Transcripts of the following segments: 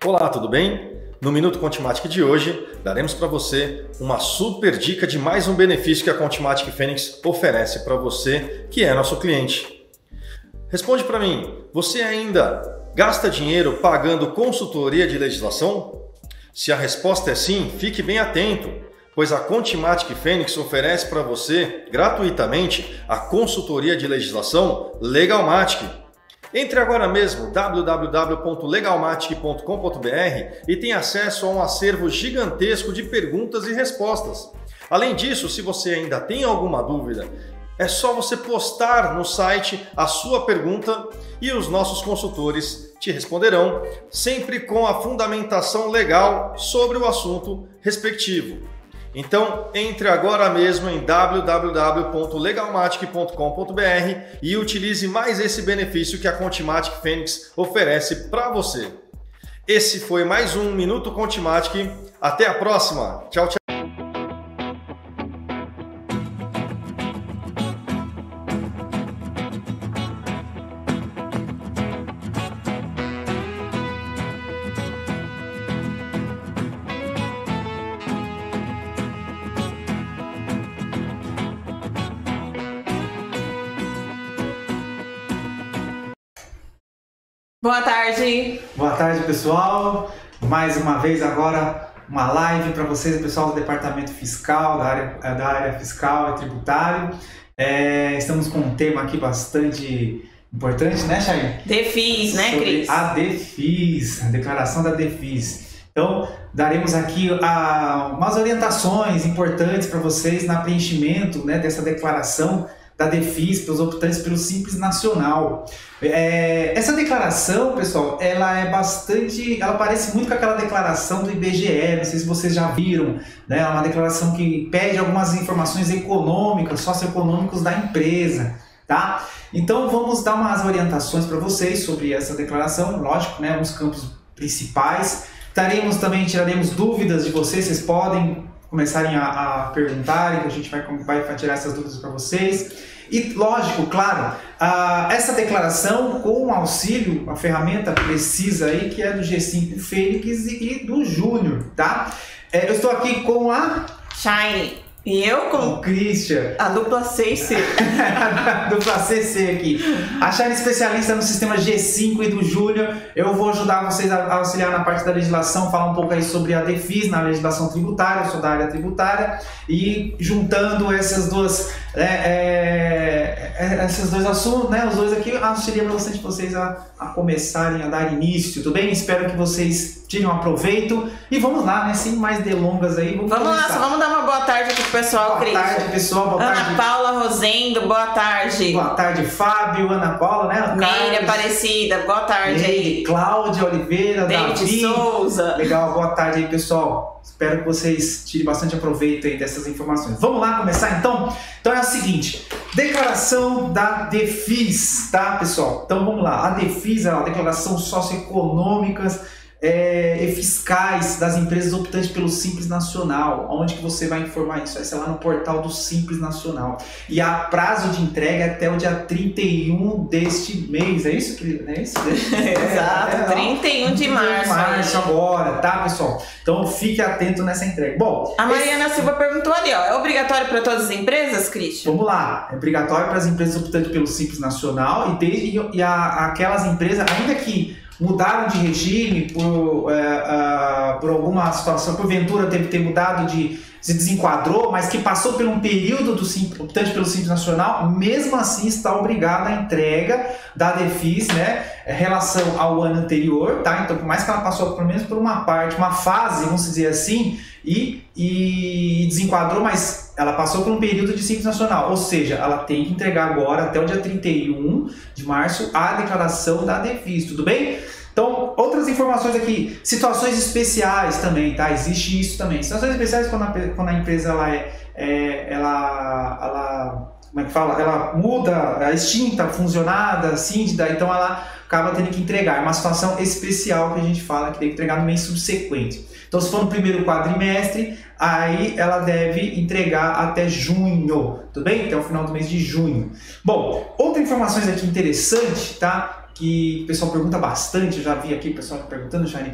Olá, tudo bem? No Minuto Contimatic de hoje, daremos para você uma super dica de mais um benefício que a Contimatic Fênix oferece para você, que é nosso cliente. Responde para mim, você ainda gasta dinheiro pagando consultoria de legislação? Se a resposta é sim, fique bem atento, pois a Contimatic Fênix oferece para você, gratuitamente, a consultoria de legislação Legalmatic. Entre agora mesmo www.legalmatic.com.br e tenha acesso a um acervo gigantesco de perguntas e respostas. Além disso, se você ainda tem alguma dúvida, é só você postar no site a sua pergunta e os nossos consultores te responderão, sempre com a fundamentação legal sobre o assunto respectivo. Então, entre agora mesmo em www.legalmatic.com.br e utilize mais esse benefício que a Contimatic Fênix oferece para você. Esse foi mais um Minuto Contimatic. Até a próxima. Tchau, tchau. Boa tarde. Boa tarde, pessoal. Mais uma vez agora uma live para vocês, pessoal do Departamento Fiscal, da área fiscal e tributário. Estamos com um tema aqui bastante importante, né, Chay? DEFIS, né, Cris? A DEFIS, a declaração da DEFIS. Então, daremos aqui umas orientações importantes para vocês na preenchimento, né, dessa declaração da DEFIS para os optantes pelo Simples Nacional. Essa declaração, pessoal, ela parece muito com aquela declaração do IBGE, não sei se vocês já viram, né? É uma declaração que pede algumas informações econômicas, socioeconômicas da empresa, tá? Então vamos dar umas orientações para vocês sobre essa declaração, lógico, né? Uns campos principais. Tiraremos dúvidas de vocês podem começarem a perguntarem, que a gente vai tirar essas dúvidas para vocês. E lógico, claro, essa declaração com auxílio, a ferramenta precisa aí, que é do G5 Fênix e do Júnior, tá? Eu estou aqui com a Shine. E eu com o Christian. A dupla CC. A dupla CC aqui. A Shine especialista no sistema G5 e do Júnior. Eu vou ajudar vocês a auxiliar na parte da legislação, falar um pouco aí sobre a DEFIS na legislação tributária, eu sou da área tributária, e juntando esses dois assuntos, né, os dois aqui, auxiliando bastante vocês a começarem a dar início, tudo bem? Espero que vocês tirem um aproveito e vamos lá, né, sem mais delongas aí. Vamos lá, só vamos dar uma boa tarde aqui pro pessoal, Cris. Boa tarde, pessoal. Boa tarde. Ana Paula Rosendo, boa tarde. Boa tarde, Fábio, Ana Paula, né? Meire Aparecida, boa tarde aí. Cláudia Oliveira, David Souza. Legal, boa tarde aí, pessoal. Espero que vocês tirem bastante aproveito aí dessas informações. Vamos lá começar então? Então é o seguinte, declaração da DEFIS, tá, pessoal? Então vamos lá, a DEFIS é a declaração socioeconômicas e fiscais das empresas optantes pelo Simples Nacional. Onde que você vai informar isso? Vai ser lá no portal do Simples Nacional. E a prazo de entrega é até o dia 31 deste mês. É isso, querido? É isso? Exato, 31 de março. De março agora, tá, pessoal? Então fique atento nessa entrega. Bom, a Mariana Silva perguntou ali, ó, é obrigatório para todas as empresas, Christian? Vamos lá, é obrigatório para as empresas optantes pelo Simples Nacional e aquelas empresas, ainda que mudaram de regime por alguma situação, porventura teve que ter mudado se desenquadrou, mas que passou por um período optante pelo Simples Nacional, mesmo assim está obrigada à entrega da DEFIS, né, em relação ao ano anterior, tá? Então, por mais que ela passou pelo menos por uma fase, vamos dizer assim, e desenquadrou, mas ela passou por um período de Simples Nacional, ou seja, ela tem que entregar agora, até o dia 31 de março, a declaração da DEFIS, tudo bem? Então, outras informações aqui, situações especiais também, tá? Existe isso também. Situações especiais quando a empresa como é que fala? Ela muda, extinta, funcionada, cíndida, então ela acaba tendo que entregar. É uma situação especial que a gente fala que tem que entregar no mês subsequente. Então, se for no primeiro quadrimestre, aí ela deve entregar até junho, tudo bem? Até o final do mês de junho. Bom, outra informações aqui interessante, tá? que o pessoal pergunta bastante, eu já vi aqui o pessoal perguntando, Shane,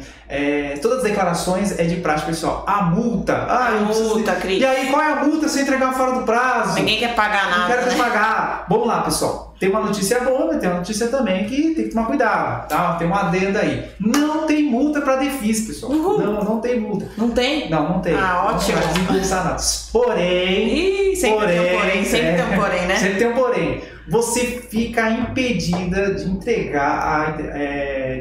todas as declarações é de praxe, pessoal. A multa. Cris. E aí, qual é a multa se eu entregar fora do prazo? Ninguém quer pagar nada. Não quero pagar. Vamos lá, pessoal. Tem uma notícia boa, mas tem uma notícia também que tem que tomar cuidado, tá? Tem uma adenda aí. Não tem multa para DEFIS, pessoal. Não tem multa. Não tem? Não tem. Ah, ótimo. Não vai desembolsar nada. Porém... sempre tem um porém, né? Sempre tem um porém. Você fica impedida de entregar,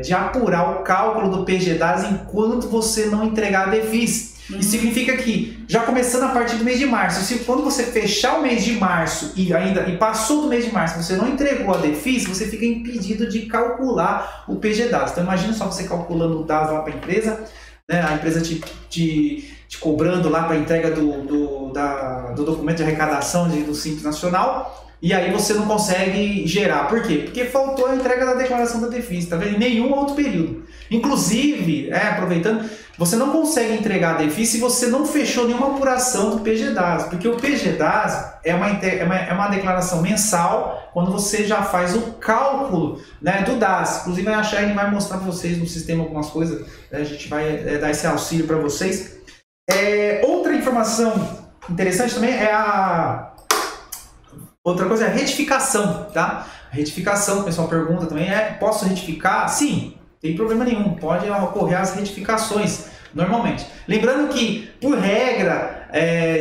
de apurar o cálculo do PGDAS enquanto você não entregar a DEFIS. Isso significa que, já começando a partir do mês de março, quando você fechar o mês de março e passou do mês de março, você não entregou a DEFIS, você fica impedido de calcular o PGDAS. Então imagina só você calculando o DAS lá para a empresa, né? A empresa te cobrando lá para a entrega do documento de arrecadação do Simples Nacional. E aí você não consegue gerar. Por quê? Porque faltou a entrega da declaração da DEFIS, tá vendo? Em nenhum outro período. Inclusive, aproveitando, você não consegue entregar a DEFIS se você não fechou nenhuma apuração do PGDAS, porque o PGDAS é uma declaração mensal quando você já faz o cálculo, né, do DAS. Inclusive a Shane vai mostrar para vocês no sistema algumas coisas, né, a gente vai dar esse auxílio para vocês. Outra informação interessante também outra coisa é a retificação, tá? A retificação, o pessoal pergunta também, posso retificar? Sim, não tem problema nenhum, pode ocorrer as retificações normalmente. Lembrando que, por regra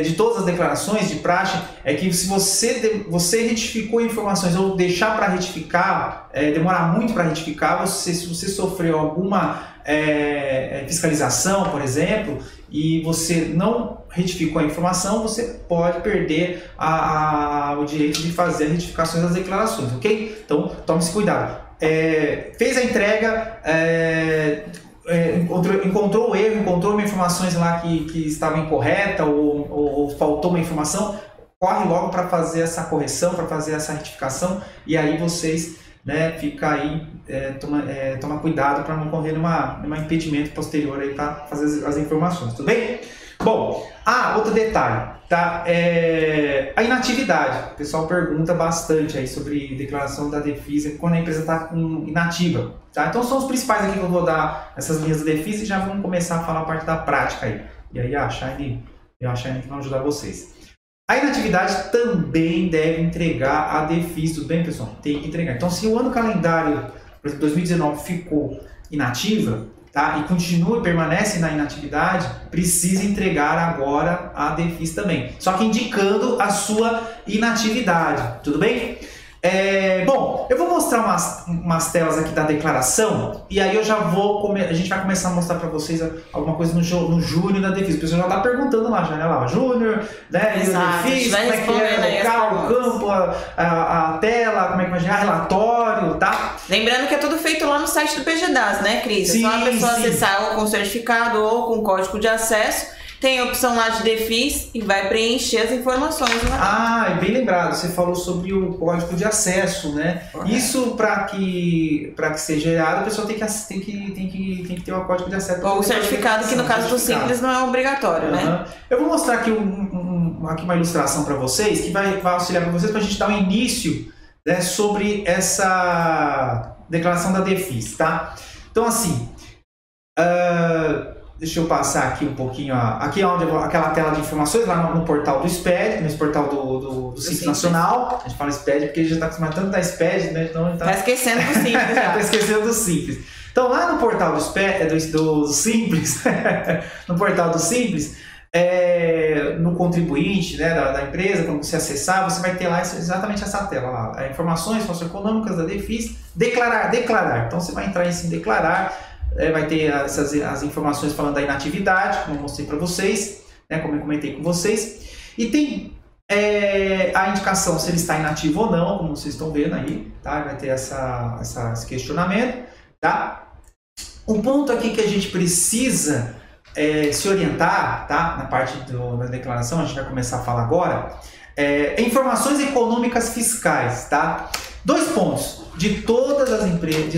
de todas as declarações de praxe, é que se você retificou informações ou deixar para retificar, demorar muito para retificar, se você sofreu alguma fiscalização, por exemplo, e você não retificou a informação, você pode perder o direito de fazer retificações das declarações, ok? Então, tome esse cuidado. Fez a entrega, encontrou o erro, encontrou informações lá que estava incorreta ou faltou uma informação, corre logo para fazer essa correção, para fazer essa retificação, e aí vocês, né, fica aí, toma cuidado para não correr nenhum impedimento posterior aí para fazer as informações, tudo bem? Bom, outro detalhe, tá? A inatividade. O pessoal pergunta bastante aí sobre declaração da DEFIS quando a empresa está inativa, tá? Então são os principais aqui que eu vou dar essas linhas da DEFIS e já vamos começar a falar a parte da prática aí. E aí a Shane que vai ajudar vocês. A inatividade também deve entregar a DEFIS, tudo bem, pessoal? Tem que entregar. Então, se o ano calendário, por exemplo, 2019 ficou inativa, tá? E permanece na inatividade, precisa entregar agora a DEFIS também. Só que indicando a sua inatividade, tudo bem? Bom, eu vou mostrar umas telas aqui da declaração e aí a gente vai começar a mostrar para vocês alguma coisa no Júnior da DEFIS. O pessoal já está perguntando lá, já, né? Lá, Júnior, né? Exato, DEFIS, como é que é o local, o campo, a tela, como é que vai gerar relatório, tá? Lembrando que é tudo feito lá no site do PGDAS, né, Cris? Sim, é só a pessoa sim. acessar ou com certificado ou com código de acesso. Tem a opção lá de DEFIS e vai preencher as informações lá. Bem lembrado, você falou sobre o código de acesso, né? Correto. Isso para que seja gerado, a pessoa tem que ter o código de acesso. Ou o certificado, que no caso do Simples não é obrigatório, né? Eu vou mostrar aqui uma ilustração para vocês, que vai auxiliar para vocês, para a gente dar um início, né, sobre essa declaração da DEFIS, tá? Então, assim... Deixa eu passar aqui um pouquinho, aqui é aquela tela de informações lá no portal do SPED, no portal do Simples Nacional. A gente fala SPED porque ele já está acostumado tanto da SPED, né? Então tá esquecendo do Simples já. Tá esquecendo do Simples. Então lá no portal do Simples, no portal do Simples, no contribuinte, né, da empresa, quando você acessar, você vai ter lá exatamente essa tela lá. Informações socioeconômicas da DEFIS, declarar. Então você vai entrar em declarar. Vai ter as informações falando da inatividade, como eu mostrei para vocês, né, como eu comentei com vocês. E tem a indicação se ele está inativo ou não, como vocês estão vendo aí, tá? Vai ter esse questionamento, tá? Um ponto aqui que a gente precisa se orientar, tá? Na parte da declaração, a gente vai começar a falar agora, informações econômicas fiscais, tá? 2 pontos. De todas as empresas,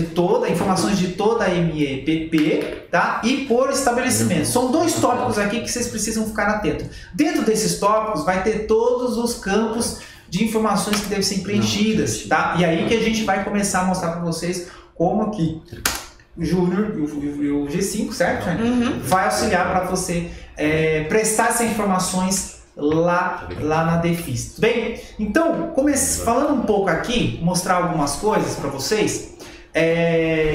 informações de toda a MEPP, tá? E por estabelecimento. São 2 tópicos aqui que vocês precisam ficar atentos. Dentro desses tópicos vai ter todos os campos de informações que devem ser preenchidas, tá? E aí que a gente vai começar a mostrar para vocês como aqui o Júnior e o G5, certo? Vai auxiliar para você prestar essas informações lá na Defis. Tudo bem? Então, falando um pouco aqui, mostrar algumas coisas para vocês.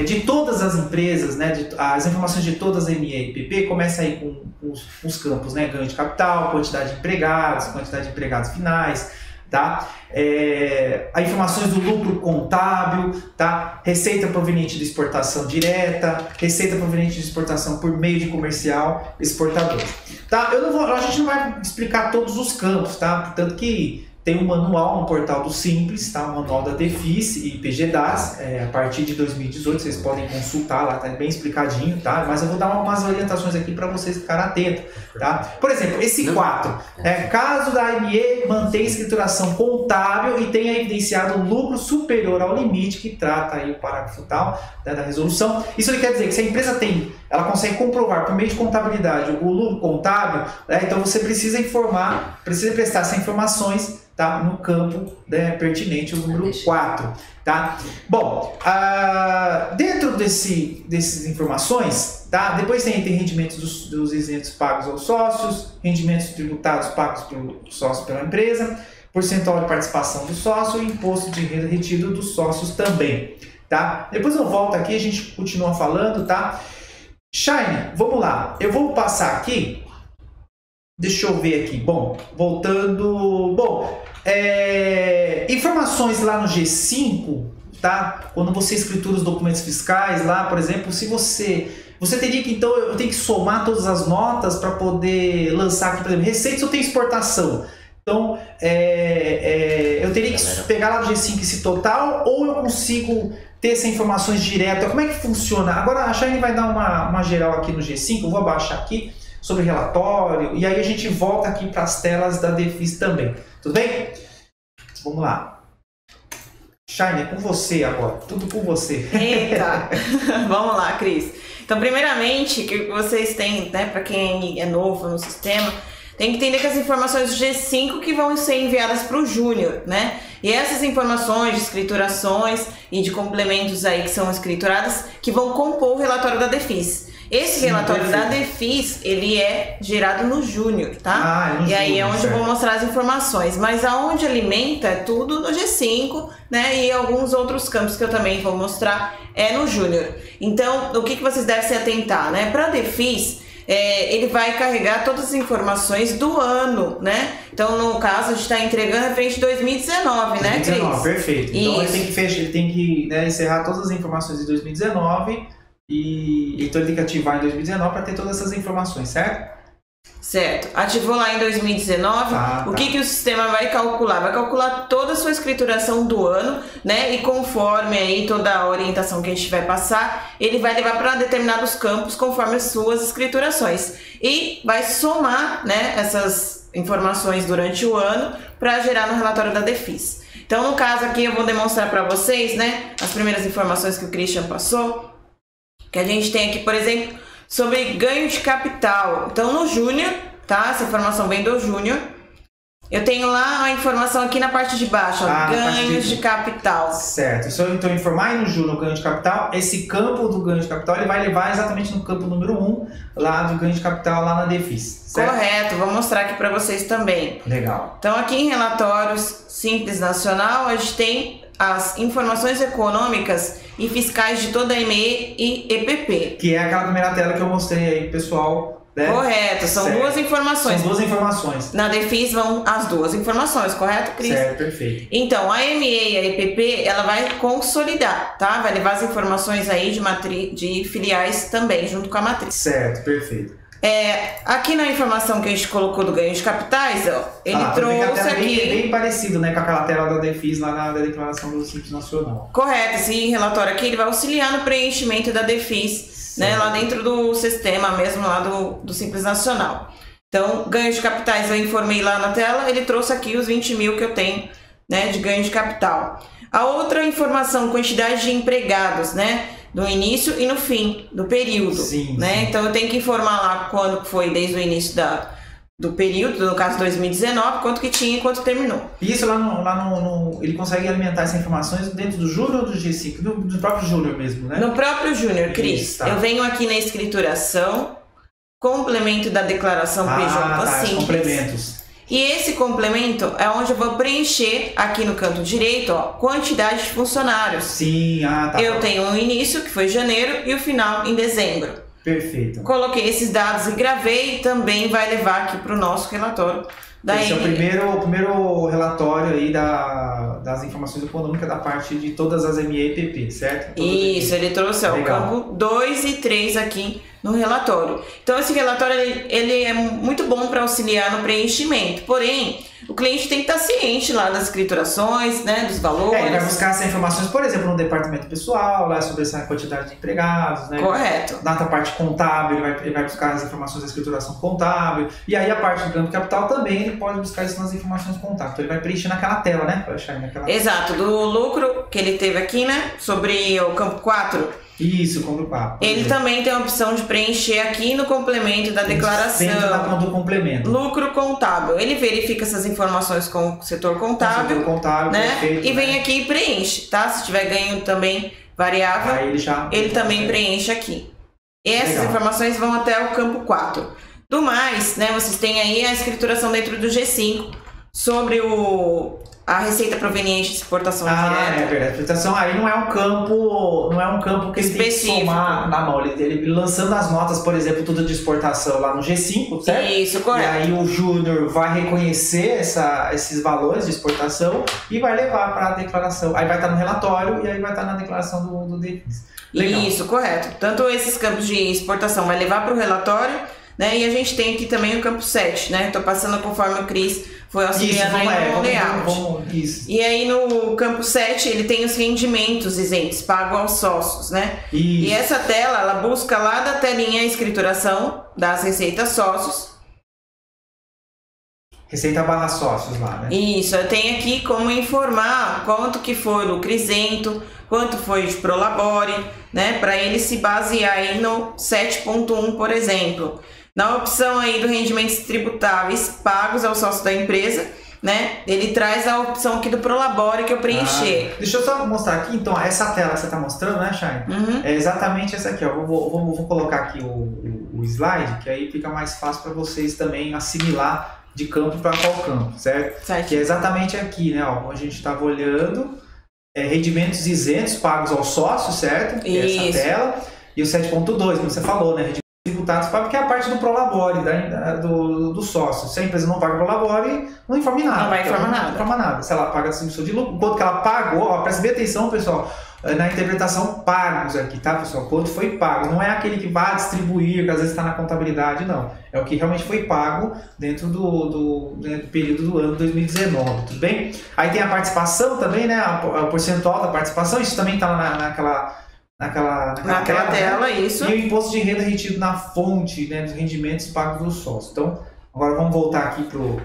De todas as empresas, né, as informações de todas as ME e PP, começa aí com os campos, né, ganho de capital, quantidade de empregados finais, tá? As informações do lucro contábil, tá? Receita proveniente de exportação direta, receita proveniente de exportação por meio de comercial exportador, tá? A gente não vai explicar todos os campos, tá? Portanto que tem um manual no portal do Simples, tá? O manual da Defis e PGDAS, a partir de 2018, vocês podem consultar lá, tá bem explicadinho, tá? Mas eu vou dar umas orientações aqui para vocês ficarem atentos, tá? Por exemplo, esse 4, caso da ME mantenha escrituração contábil e tenha evidenciado um lucro superior ao limite que trata aí o parágrafo tal, né, da resolução. Isso quer dizer que se a empresa ela consegue comprovar por meio de contabilidade o lucro contábil, né, então você precisa prestar essas informações, tá, no campo, né, pertinente, o número 4. Tá? Bom, dentro dessas informações, tá, depois tem rendimentos dos isentos pagos aos sócios, rendimentos tributados pagos pelo sócio pela empresa, percentual de participação do sócio e imposto de renda retido dos sócios também. Tá? Depois eu volto aqui e a gente continua falando. Tá? Shine, vamos lá. Eu vou passar aqui. Deixa eu ver aqui. Bom, voltando. Bom, informações lá no G5, tá? Quando você escritura os documentos fiscais lá, por exemplo, se você teria que, então, eu tenho que somar todas as notas para poder lançar aqui, por exemplo, receitas eu tenho exportação. Então, eu teria que pegar lá no G5 esse total, ou eu consigo ter essas informações direto? Como é que funciona? Agora a Shine vai dar uma geral aqui no G5, eu vou abaixar aqui sobre relatório, e aí a gente volta aqui para as telas da Defis também. Tudo bem? Vamos lá. Shine, é com você agora, tudo com você. Eita! Vamos lá, Cris. Então, primeiramente, que vocês têm, né, para quem é novo no sistema, tem que entender que as informações do G5 que vão ser enviadas para o Júnior, né? E essas informações de escriturações e de complementos aí que são escrituradas que vão compor o relatório da Defis. Esse relatório da Defis, ele é gerado no Júnior, tá? E aí é onde eu vou mostrar as informações. Mas aonde alimenta é tudo no G5, né? E alguns outros campos que eu também vou mostrar é no Júnior. Então, o que vocês devem se atentar, né? Para a Defis, ele vai carregar todas as informações do ano, né? Então, no caso, a gente está entregando referente de 2019, né, Cris? 2019, perfeito. Então, ele tem que encerrar todas as informações de 2019 e então ele tem que ativar em 2019 para ter todas essas informações, certo? Certo. Ativou lá em 2019, o que o sistema vai calcular? Vai calcular toda a sua escrituração do ano, né? E conforme aí toda a orientação que a gente vai passar, ele vai levar para determinados campos conforme as suas escriturações. E vai somar, né, essas informações durante o ano para gerar no relatório da Defis. Então, no caso aqui, eu vou demonstrar para vocês, né, as primeiras informações que o Christian passou, que a gente tem aqui, por exemplo, sobre ganho de capital. Então, no Júnior, tá? Essa informação vem do Júnior. Eu tenho lá a informação aqui na parte de baixo, ó, ganhos de capital. Certo. Se eu então informar aí no Júnior o ganho de capital, esse campo do ganho de capital ele vai levar exatamente no campo número 1, lá do ganho de capital lá na Defis. Certo? Correto. Vou mostrar aqui para vocês também. Legal. Então, aqui em relatórios Simples Nacional, a gente tem as informações econômicas e fiscais de toda a ME e EPP. Que é aquela primeira tela que eu mostrei aí, pessoal. Né? Correto, são duas informações. São duas informações. Na Defis vão as duas informações, correto, Cris? Certo, perfeito. Então, a ME e a EPP, ela vai consolidar, tá? Vai levar as informações aí de filiais também, junto com a matriz. Certo, perfeito. Aqui na informação que a gente colocou do ganho de capitais, ó, ele trouxe aqui... Bem parecido, né, com aquela tela da Defis lá na declaração do Simples Nacional. Correto, esse relatório aqui ele vai auxiliar no preenchimento da Defis, né, lá dentro do sistema mesmo, lá do Simples Nacional. Então, ganho de capitais eu informei lá na tela, ele trouxe aqui os 20 mil que eu tenho, né, de ganho de capital. A outra informação, quantidade de empregados, né, no início e no fim do período, né? Sim. Então eu tenho que informar lá quando foi desde o início do período, no caso 2019, quanto que tinha e quanto terminou. Isso lá no ele consegue alimentar essas informações dentro do Júnior ou do G5? Do próprio Júnior mesmo, né? No próprio Júnior, Cris. Isso, tá. Eu venho aqui na escrituração, complemento da declaração PJ simples. Complementos. E esse complemento é onde eu vou preencher aqui no canto direito, ó, quantidade de funcionários. Sim, tá. Eu tenho o início, que foi janeiro, e o final em dezembro. Perfeito. Coloquei esses dados e gravei, também vai levar aqui para o nosso relatório da Esse é o primeiro relatório aí das informações econômicas da parte de todas as ME e PP, certo? Isso, ele trouxe o campo 2 e 3 aqui no relatório. Então esse relatório ele é muito bom para auxiliar no preenchimento, porém o cliente tem que estar ciente lá das escriturações, né, dos valores. Ele vai buscar essas informações, por exemplo, no departamento pessoal, lá sobre essa quantidade de empregados, né? Correto. Na parte contábil, ele vai buscar as informações da escrituração contábil. E aí a parte do campo capital também ele pode buscar isso nas informações contábeis. Então ele vai preencher naquela tela, né? Vai achar naquela... Exato, do lucro que ele teve aqui, né? Sobre o campo 4. Isso, compra o papo. Ele também tem a opção de preencher aqui no complemento da declaração. Dentro do complemento. Lucro contábil. Ele verifica essas informações com o setor contábil. Setor contábil, né? perfeito, e vem aqui e preenche, tá? Se tiver ganho também variável, aí ele também preenche aqui. E essas informações vão até o campo 4. Do mais, né? Vocês têm aí a escrituração dentro do G5 sobre a receita proveniente de exportação direta. É verdade. Exportação aí não é um campo que ele tem que somar na mão. Ele lançando as notas, por exemplo, tudo de exportação lá no G5, certo? Isso, correto. E aí o Júnior vai reconhecer esses valores de exportação e vai levar para a declaração. Aí vai estar no relatório e aí vai estar na declaração do DEFIS. Isso, correto. Tanto esses campos de exportação vai levar para o relatório, né? E a gente tem aqui também o campo 7, né? Estou passando conforme o Cris foi auxiliando aí no layout. Isso. E aí no campo 7 ele tem os rendimentos isentos, pago aos sócios, né? Isso. E essa tela, ela busca lá da telinha escrituração das receitas sócios. Receita barra sócios lá, né? Isso, eu tenho aqui como informar quanto que foi lucro isento, quanto foi de prolabore, né? Para ele se basear aí no 7.1, por exemplo. Na opção aí do rendimentos tributáveis pagos ao sócio da empresa, né? Ele traz a opção aqui do Prolabore que eu preencher. Deixa eu só mostrar aqui, então, essa tela que você está mostrando, né, Shine? Uhum. É exatamente essa aqui, ó. Vou colocar aqui o slide, que aí fica mais fácil para vocês também assimilar de campo para qual campo, certo? Que é exatamente aqui, né, ó, onde a gente estava olhando, rendimentos isentos pagos aos sócios, certo? Isso. Essa tela. E o 7.2, como você falou, né? Tributados, porque é a parte do Prolabore, do sócio. Se a empresa não paga Prolabore, não informa nada. Não vai informar nada. Não informa nada. Se ela paga a distribuição de lucro, quanto que ela pagou, ó, presta bem atenção, pessoal, na interpretação pagos aqui, tá, pessoal? Quanto foi pago. Não é aquele que vai distribuir, que às vezes está na contabilidade, não. É o que realmente foi pago dentro do período do ano 2019, tudo bem? Aí tem a participação também, né? O percentual da participação, isso também está naquela tela, né? Isso. E o imposto de renda retido na fonte, né, dos rendimentos pagos dos sócios. Então, agora vamos voltar aqui pro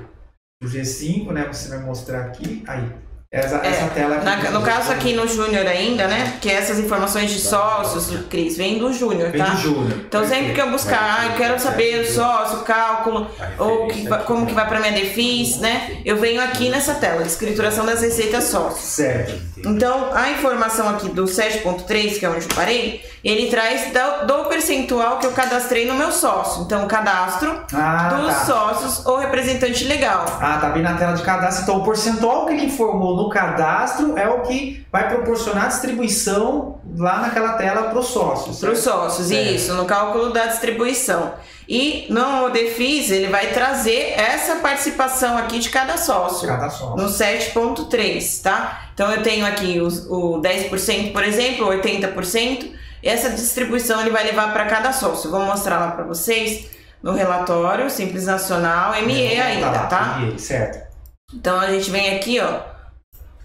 G5, né? Você vai mostrar aqui. Aí. Essa tela aqui. No caso aqui no Júnior ainda, né? Que essas informações de sócios, Cris, vem do Júnior, tá? Vem do Júnior. Então sempre que eu buscar, eu quero saber o sócio, cálculo, ou como que vai para minha DEFIS, né? Eu venho aqui nessa tela, escrituração das receitas sócios. Certo. Então, a informação aqui do 7.3, que é onde eu parei, ele traz do percentual que eu cadastrei no meu sócio. Então, o cadastro dos sócios ou representante legal. Tá bem na tela de cadastro. Então, o percentual que ele informou no cadastro é o que vai proporcionar a distribuição lá naquela tela para os sócios. Para os sócios, isso, no cálculo da distribuição. E no DEFIS ele vai trazer essa participação aqui de cada sócio. No 7.3, tá? Então eu tenho aqui o 10%, por exemplo, 80%. Essa distribuição ele vai levar para cada sócio. Vou mostrar lá para vocês no relatório Simples Nacional, ME ainda, tá? Certo. Então a gente vem aqui, ó,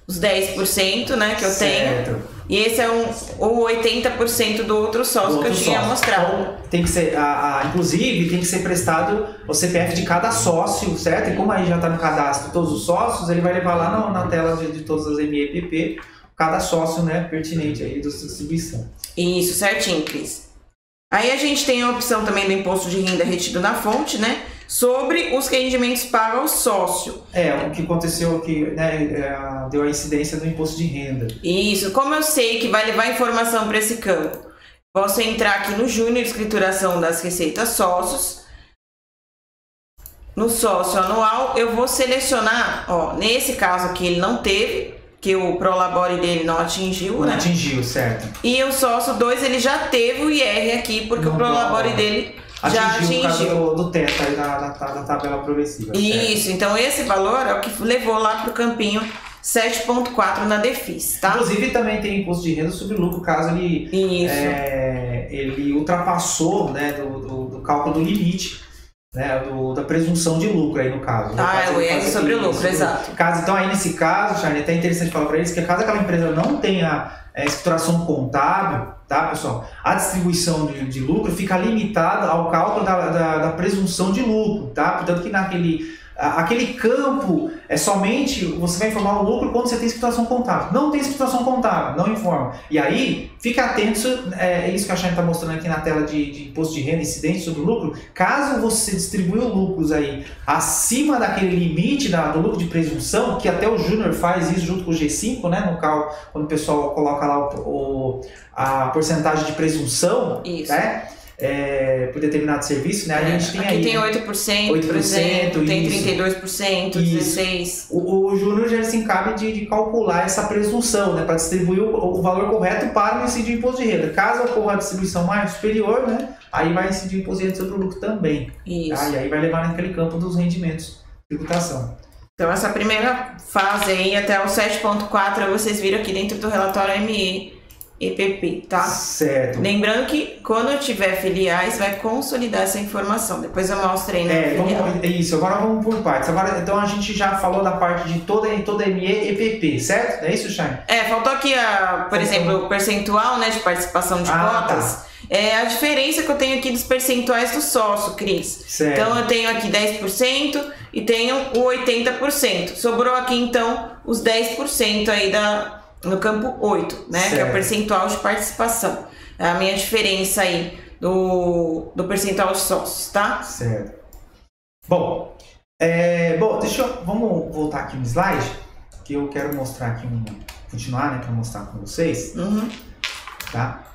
os 10%, né, que eu tenho. E esse é o 80% do outro sócio que eu tinha mostrado. Então, tem que ser, inclusive, tem que ser prestado o CPF de cada sócio, certo? E como aí já está no cadastro todos os sócios, ele vai levar lá na tela de todas as MEPP, cada sócio, né, pertinente aí da distribuição. Isso, certinho, Cris. Aí a gente tem a opção também do imposto de renda retido na fonte, né? sobre os rendimentos para o sócio. O que aconteceu aqui, né, deu a incidência do imposto de renda. Isso, como eu sei que vai levar informação para esse campo, posso entrar aqui no Júnior, escrituração das receitas sócios. No sócio anual, eu vou selecionar, ó, nesse caso aqui ele não teve, que o Prolabore dele não atingiu, Não né? atingiu, certo. E o sócio 2, ele já teve o IR aqui, porque o Prolabore dele já atingiu. Por causa do teto aí da tabela progressiva. Isso, certo. então esse valor é o que levou lá para o campinho 7.4 na DEFIS, tá? Inclusive também tem imposto de renda sobre lucro, caso ele ultrapassou, né, do cálculo do limite, né, da presunção de lucro aí no caso. O IR sobre o lucro, exato. Então aí nesse caso, Charlie, é até interessante falar para eles que caso aquela empresa não tenha escrituração contábil, tá, pessoal? A distribuição de lucro fica limitada ao cálculo da presunção de lucro, tá? Portanto que aquele campo somente você vai informar o lucro quando você tem escrituração contábil. Não tem escrituração contábil, não informa. E aí, fica atento, é isso que a Shane está mostrando aqui na tela de imposto de renda incidente sobre o lucro. Caso você distribua lucros aí acima daquele limite do lucro de presunção, que até o Júnior faz isso junto com o G5, né? No caso, quando o pessoal coloca lá a porcentagem de presunção, isso. Né? Por determinado serviço, né? A gente tem aqui aí, tem 8%, por exemplo, tem 32%, 16%. O Júnior já se encarga de calcular essa presunção, né? Para distribuir o valor correto para o incidir imposto de renda. Caso ocorra a distribuição mais superior, né? Aí vai incidir imposto de renda sobre o lucro também. Isso. Tá? E aí vai levar naquele campo dos rendimentos de tributação. Então essa primeira fase aí, até o 7.4, vocês viram aqui dentro do relatório MEPP, tá? Certo. Lembrando que quando eu tiver filiais, vai consolidar essa informação. Depois eu mostro aí na filial. Isso, agora vamos por partes. Então a gente já falou da parte de toda ME EPP, certo? É isso, Shane? Faltou aqui, por exemplo, o percentual, né, de participação de cotas. Tá. A diferença que eu tenho aqui dos percentuais do sócio, Cris. Certo. Então eu tenho aqui 10% e tenho o 80%. Sobrou aqui então os 10% aí no campo 8, né? Certo. Que é o percentual de participação. É a minha diferença aí do percentual de sócios, tá? Certo. Bom, vamos voltar aqui no slide, que eu quero mostrar aqui, continuar, né, para mostrar com vocês. Uhum. Tá?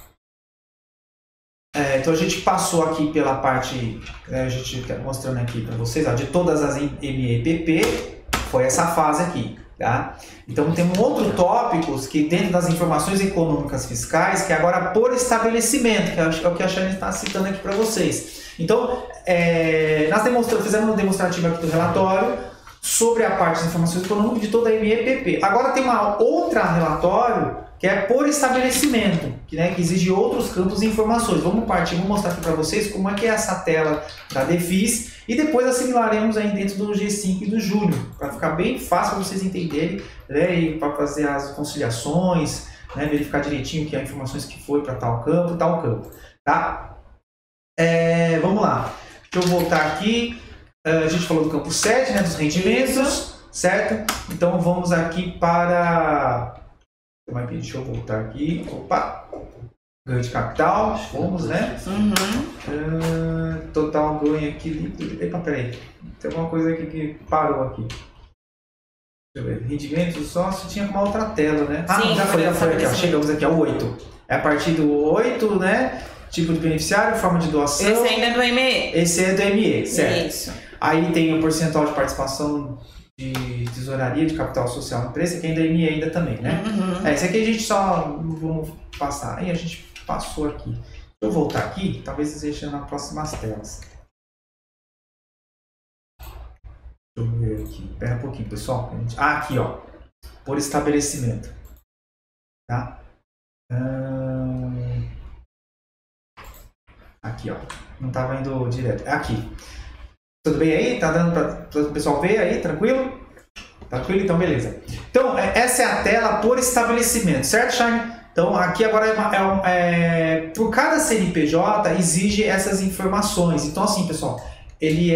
Então a gente passou aqui pela parte, a gente está mostrando aqui para vocês, de todas as MEPP, foi essa fase aqui. Tá? Então tem um outro tópico que dentro das informações econômicas fiscais, que é agora por estabelecimento, que é o que a Shane está citando aqui para vocês. Então, nós fizemos um demonstrativo aqui do relatório sobre a parte de informações econômicas de toda a MEPP. Agora tem uma outra relatório que é por estabelecimento, que exige outros campos de informações. Vou mostrar aqui para vocês como é que é essa tela da DEFIS e depois assimilaremos aí dentro do G5 e do Júnior, para ficar bem fácil para vocês entenderem, né, e para fazer as conciliações, né, verificar direitinho que há informações que foi para tal campo, tá? Vamos lá, deixa eu voltar aqui, a gente falou do campo 7, né, dos rendimentos, certo? Então vamos aqui para... Deixa eu voltar aqui. Opa! Ganho de capital. Fomos, né? Uhum. Total ganho aqui. Epa, peraí. Tem alguma coisa aqui que parou aqui. Deixa eu ver. Rendimento do sócio tinha uma outra tela, né? Sim, já foi aqui. Ó. Chegamos aqui ao 8. É a partir do 8, né? Tipo de beneficiário, forma de doação. Esse ainda é do ME. Esse é do ME, certo? Isso. Aí tem o percentual de participação de tesouraria de capital social na empresa, que ainda é ME ainda também, né? Uhum. Esse aqui a gente só vamos passar. Aí a gente passou aqui. Deixa eu voltar aqui, talvez seja nas próximas telas. Deixa eu ver aqui. Espera um pouquinho, pessoal. Aqui, ó. Por estabelecimento. Tá? Aqui, ó. Não estava indo direto. Aqui. Tudo bem aí? Tá dando para o pessoal ver aí? Tranquilo? Tranquilo? Então, beleza. Então, essa é a tela por estabelecimento, certo, Shane? Então, aqui agora por cada CNPJ exige essas informações. Então, assim, pessoal, ele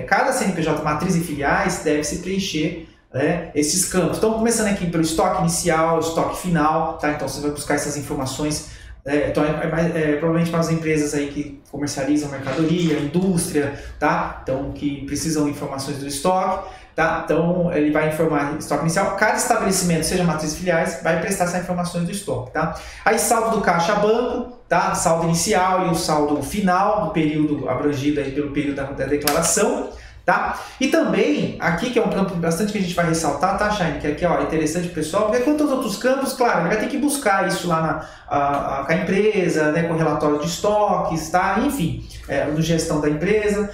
cada CNPJ, matriz e filiais, deve se preencher, né, esses campos. Então, começando aqui pelo estoque inicial, estoque final, tá? Então, você vai buscar essas informações Então provavelmente para as empresas aí que comercializam mercadoria, indústria, tá? Então que precisam de informações do estoque, tá? Então ele vai informar estoque inicial. Cada estabelecimento, seja matrizes filiais, vai prestar essas informações do estoque, tá? Aí saldo do caixa banco, tá? Saldo inicial e o saldo final do período abrangido aí pelo período da declaração. Tá? E também, aqui que é um campo bastante que a gente vai ressaltar, tá, Shine? Que aqui ó, é interessante pro pessoal, porque quanto aos outros campos, claro, ele vai ter que buscar isso lá com a empresa, né, com o relatório de estoques, tá? Enfim, no gestão da empresa,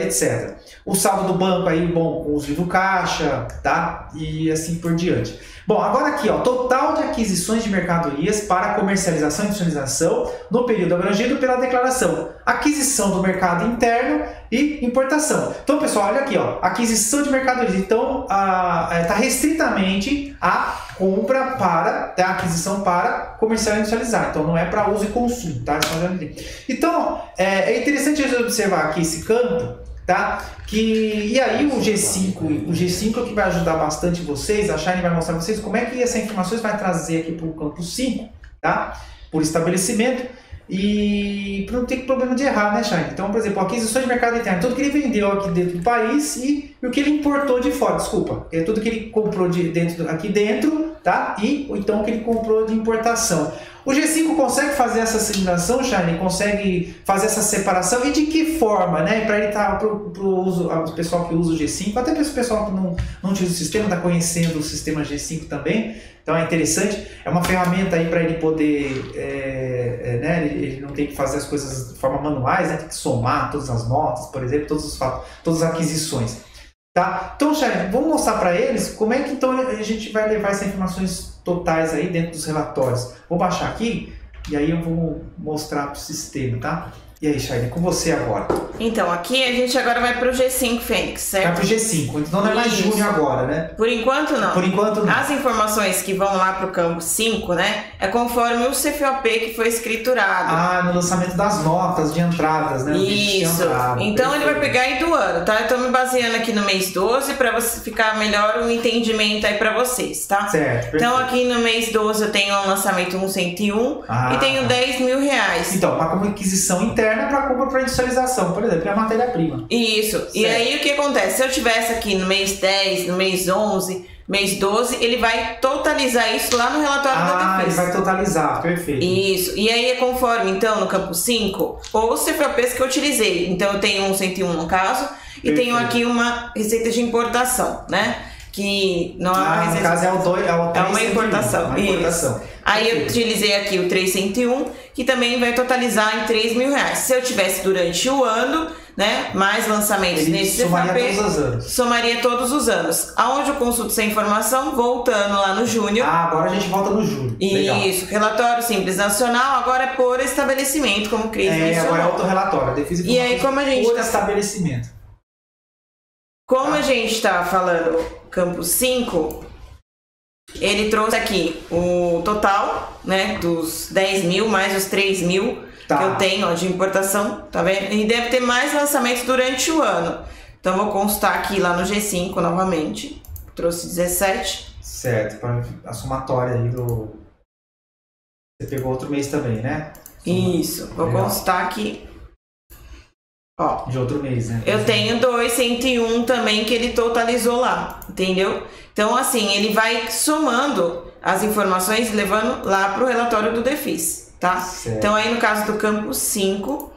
etc. O saldo do banco aí, bom, com os livros caixa, tá? E assim por diante. Bom, agora aqui, ó, total de aquisições de mercadorias para comercialização e industrialização no período abrangido pela declaração. Aquisição do mercado interno e importação. Então, pessoal, olha aqui, ó, aquisição de mercadorias. Então, está restritamente a compra para, a aquisição para comercial e industrializar. Então, não é para uso e consumo, tá? Então, é interessante observar aqui esse campo, tá? E aí o G5 é que vai ajudar bastante vocês, a Shine vai mostrar vocês como é que essas informações vai trazer aqui para o campo 5, tá? Por estabelecimento e para não ter problema de errar, né, Shine? Então, por exemplo, aquisições de mercado interno, tudo que ele vendeu aqui dentro do país e o que ele importou de fora, desculpa, é tudo que ele comprou aqui dentro, tá? E então o que ele comprou de importação. O G5 consegue fazer essa assimilação, Shine? Consegue fazer essa separação? E de que forma, né? Para ele estar para o pessoal que usa o G5, até para o pessoal que não utiliza o sistema, está conhecendo o sistema G5 também. Então é interessante, é uma ferramenta aí para ele poder, né? Ele não tem que fazer as coisas de forma manuais, né? Tem que somar todas as notas, por exemplo, todos os fatos, todas as aquisições. Tá? Então, Shine, vamos mostrar para eles como é que então a gente vai levar essas informações totais aí dentro dos relatórios. Vou baixar aqui e aí eu vou mostrar para o sistema, tá? E aí, Shine, com você agora. Então, aqui a gente agora vai para o G5 Fênix, certo? Vai para o G5, então não é mais Júnior agora, né? Por enquanto não. Por enquanto não. As informações que vão lá para o campo 5, né? É conforme o CFOP que foi escriturado. No lançamento das notas de entradas, né? Isso. Então ele vai pegar aí do ano, tá? Eu tô me baseando aqui no mês 12 para você ficar melhor um entendimento aí para vocês, tá? Certo. Então aqui no mês 12 eu tenho um lançamento 101 e tenho 10 mil reais. Então, para como aquisição interna para compra para industrialização, por exemplo, é a matéria-prima. Isso. Certo. E aí o que acontece? Se eu tivesse aqui no mês 10, no mês 11, mês 12, ele vai totalizar isso lá no relatório da DEFIS. Ele vai totalizar, perfeito. Isso. E aí é conforme, então, no campo 5, ou os CFOPs que eu utilizei. Então eu tenho um 101 no caso, perfeito. E tenho aqui uma receita de importação, né? Que não é uma receita. No caso é uma importação. Uma importação. Aí eu utilizei aqui o 301, que também vai totalizar em 3 mil reais. Se eu tivesse durante o ano, né, mais lançamentos nesse CFOP, somaria todos os anos. Aonde eu consulto essa informação? Voltando lá no Júnior. Agora a gente volta no Júnior. Isso, relatório simples nacional, agora é por estabelecimento, como o Cris mencionou. Agora é outro relatório. E aí, como a gente por estabelecimento. Como a gente está falando campo 5, ele trouxe aqui o total, né, dos 10 mil mais os 3 mil que eu tenho, ó, de importação, tá vendo? E deve ter mais lançamentos durante o ano. Então vou constar aqui lá no G5 novamente. Trouxe 17. Certo, para a somatória aí do... Você pegou outro mês também, né? Isso, vou constar aqui. Ó, de outro mês, né? Eu tenho 101 também que ele totalizou lá, entendeu? Então, assim, ele vai somando as informações e levando lá para o relatório do DEFIS, tá? Certo. Então, aí no caso do campo 5,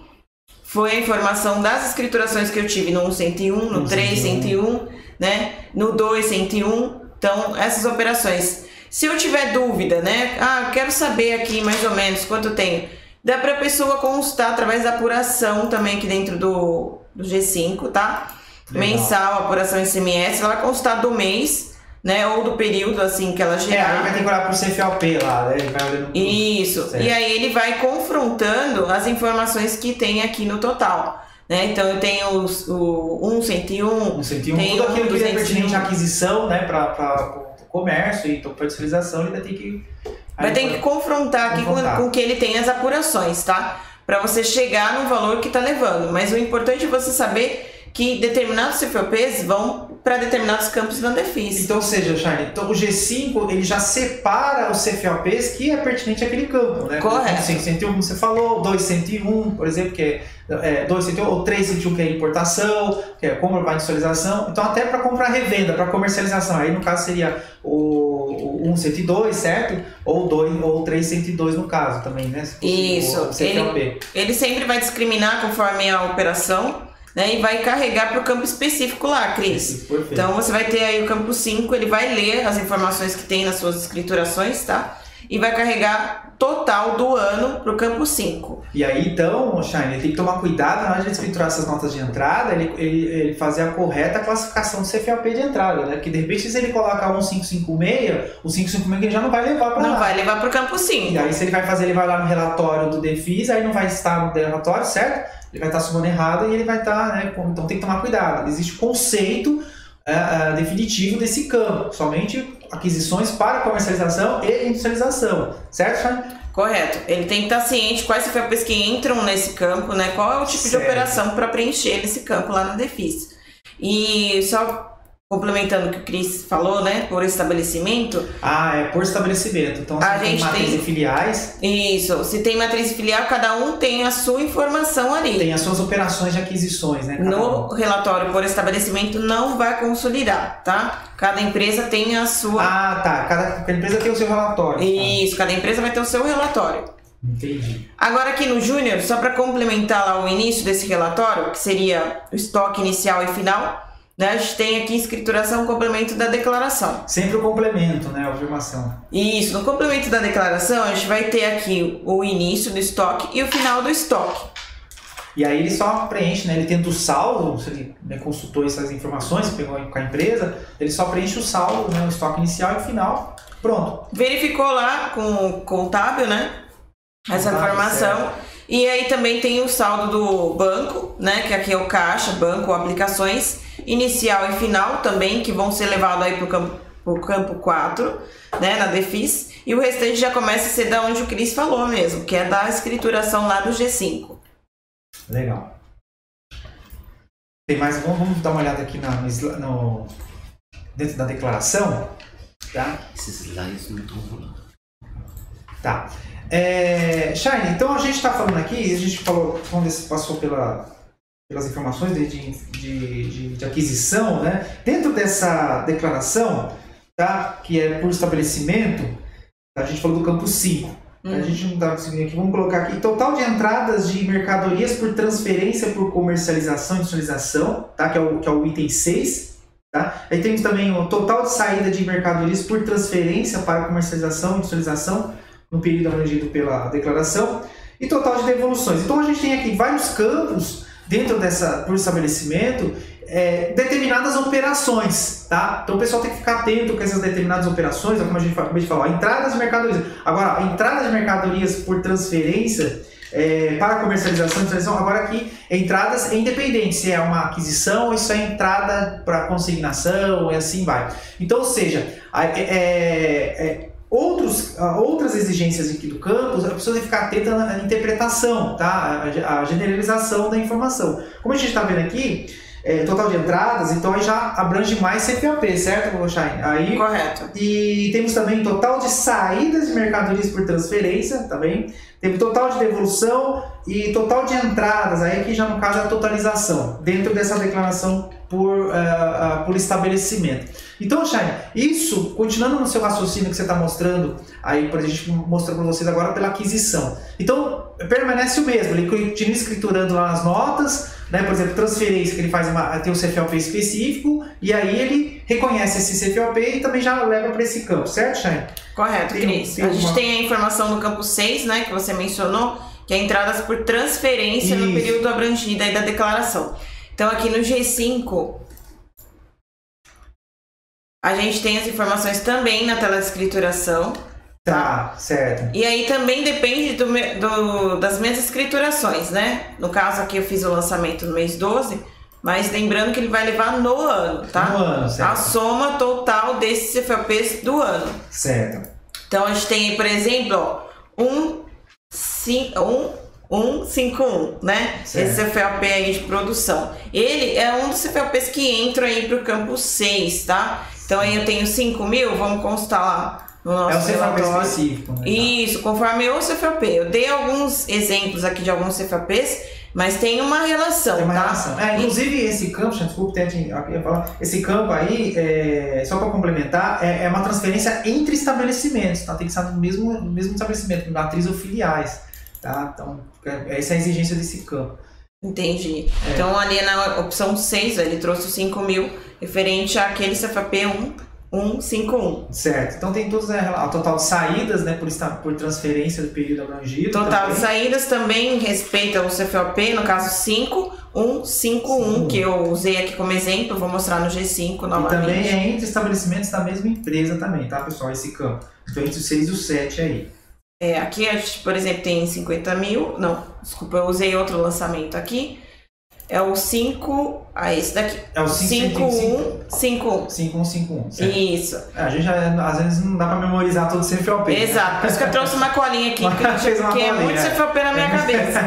foi a informação das escriturações que eu tive no 101, no 301, né? No 201. Então, essas operações. Se eu tiver dúvida, né? Quero saber aqui mais ou menos quanto eu tenho. Dá para a pessoa constar através da apuração também aqui dentro do G5, tá? Legal. Mensal, apuração ICMS, ela vai constar do mês, né? Ou do período, assim, que ela gerar. Aí vai ter que olhar pro CFOP lá, né? Ele vai olhando. Isso. Certo. E aí ele vai confrontando as informações que tem aqui no total, né? Então eu tenho o 101, tudo aquilo que é pertinente à aquisição, né? Para o comércio e para a comercialização, ele vai ter que... Vai ter que confrontar aqui com que ele tem as apurações, tá? Para você chegar no valor que tá levando. Mas o importante é você saber que determinados CFOPs vão para determinados campos da Defis. Então, ou seja, Charlie, então o G5 ele já separa os CFOPs que é pertinente àquele campo, né? Correto. 101, como você falou, 201, por exemplo, que é 201 ou 301, que é importação, que é compra para industrialização. Então, até para comprar revenda, para comercialização. Aí, no caso, seria o 102, certo? Ou 302 no caso também, né? Isso. Ele sempre vai discriminar conforme a operação, né, e vai carregar para o campo específico lá, Cris. Então você vai ter aí o campo 5, ele vai ler as informações que tem nas suas escriturações, tá? E vai carregar total do ano para o campo 5. E aí então, Shine, ele tem que tomar cuidado na hora de escriturar essas notas de entrada, ele fazer a correta classificação do CFOP de entrada, né? Porque de repente se ele colocar um 556, o 556 ele já não vai levar para lá. Não vai levar para o campo 5. E aí se ele vai fazer, ele vai lá no relatório do Defis, aí não vai estar no relatório, certo? Ele vai estar somando errado e ele vai estar, né? Então tem que tomar cuidado. Existe conceito definitivo desse campo, somente aquisições para comercialização e industrialização, certo, Charlie? Correto. Ele tem que estar ciente quais CFOPs que entram nesse campo, né? Qual é o tipo de operação para preencher esse campo lá na Defis. E só complementando o que o Cris falou, né? Por estabelecimento. É por estabelecimento. Então, se tem matriz e filiais. Isso. Se tem matriz e filial, cada um tem a sua informação ali. Tem as suas operações de aquisições, né? No relatório por estabelecimento não vai consolidar, tá? Cada empresa tem a sua. Tá. Cada empresa tem o seu relatório. Isso, cada empresa vai ter o seu relatório. Entendi. Agora aqui no Júnior, só para complementar lá o início desse relatório, que seria o estoque inicial e final, né? A gente tem aqui escrituração, complemento da declaração. Sempre o complemento, né? A afirmação. Isso, no complemento da declaração, a gente vai ter aqui o início do estoque e o final do estoque. E aí ele só preenche, né? Ele tenta o saldo, se ele consultou essas informações, pegou com a empresa, ele só preenche o saldo, né? O estoque inicial e o final, pronto. Verificou lá com o contábil, né? Essa informação. Certo. E aí também tem o saldo do banco, né? Que aqui é o caixa, banco, aplicações, inicial e final também, que vão ser levados aí pro campo 4, né? Na Defis. E o restante já começa a ser da onde o Cris falou mesmo, que é da escrituração lá do G5. Legal. Tem mais? Vamos dar uma olhada aqui dentro da declaração. Tá? Esses slides não estão rolando. Tá. Shine, então a gente está falando aqui, a gente falou, quando passou pelas informações de aquisição, né? Dentro dessa declaração, tá? Que é por estabelecimento, a gente falou do campo 5. A gente não está conseguindo aqui, vamos colocar aqui total de entradas de mercadorias por transferência por comercialização e industrialização, tá? Que é o item 6. Tá? Aí temos também o total de saída de mercadorias por transferência para comercialização e industrialização no período abrangido pela declaração e total de devoluções. Então a gente tem aqui vários campos dentro por estabelecimento, determinadas operações, tá? Então o pessoal tem que ficar atento com essas determinadas operações, como a gente acabou de falar, entradas de mercadorias. Agora, entradas de mercadorias por transferência para comercialização e industrialização, agora aqui, entradas independentes, se é uma aquisição ou isso é entrada para consignação e assim vai. Então, ou seja, outras exigências aqui do campo, a pessoa tem que ficar atenta na interpretação, tá? A generalização da informação. Como a gente está vendo aqui, total de entradas, então aí já abrange mais CFOP, certo, Shine? Aí, correto. E temos também total de saídas de mercadorias por transferência, também. Temos total de devolução e total de entradas, aí aqui já no caso é a totalização, dentro dessa declaração por estabelecimento. Então, Shine, isso, continuando no seu raciocínio que você está mostrando, aí a gente mostra para vocês agora pela aquisição. Então, permanece o mesmo, ele continua escriturando lá nas notas, né? Por exemplo, transferência, que ele tem um CFOP específico, e aí ele reconhece esse CFOP e também já leva para esse campo, certo, Shine? Correto, Cris. A gente tem a informação no campo 6, né, que você mencionou, que é entradas por transferência no período abrangido aí da declaração. Então, aqui no G5, a gente tem as informações também na tela de escrituração. Tá, certo. E aí também depende das minhas escriturações, né? No caso aqui eu fiz o lançamento no mês 12, mas lembrando que ele vai levar no ano, tá? No ano, certo. A soma total desses CFOPs do ano. Certo. Então a gente tem aí, por exemplo, ó, 151, né? Certo. Esse CFOP aí de produção. Ele é um dos CFOPs que entram aí pro campo 6, tá? Então aí eu tenho 5.000, vamos constar lá no nosso É o CFOP relatório. específico, né? Isso, conforme o CFOP. Eu dei alguns exemplos aqui de alguns CFOPs, mas tem uma relação, Tem uma tá? relação. Inclusive esse campo, desculpe, esse campo aí, só para complementar, é uma transferência entre estabelecimentos, tá? Tem que estar no mesmo estabelecimento, matriz ou filiais, tá? Então, essa é a exigência desse campo. Entendi. Então ali na opção 6, ele trouxe os 5.000 referente àquele CFOP 151. Certo. Então tem todos o total de saídas, né, por transferência do período abrangido. Total também. de saídas também respeita o CFOP, no caso 5151, que eu usei aqui como exemplo, vou mostrar no G5 novamente. E também é entre estabelecimentos da mesma empresa também, tá, pessoal, esse campo. Então entre o 6 e o 7 aí. Aqui a gente, por exemplo, tem 50.000, não, desculpa, eu usei outro lançamento aqui. É o 5, esse daqui. É o 5151. 5151, certo? Isso. A gente às vezes não dá pra memorizar todo o CFOP. Exato, né? por isso que eu trouxe uma colinha aqui, porque é muito CFOP na minha cabeça.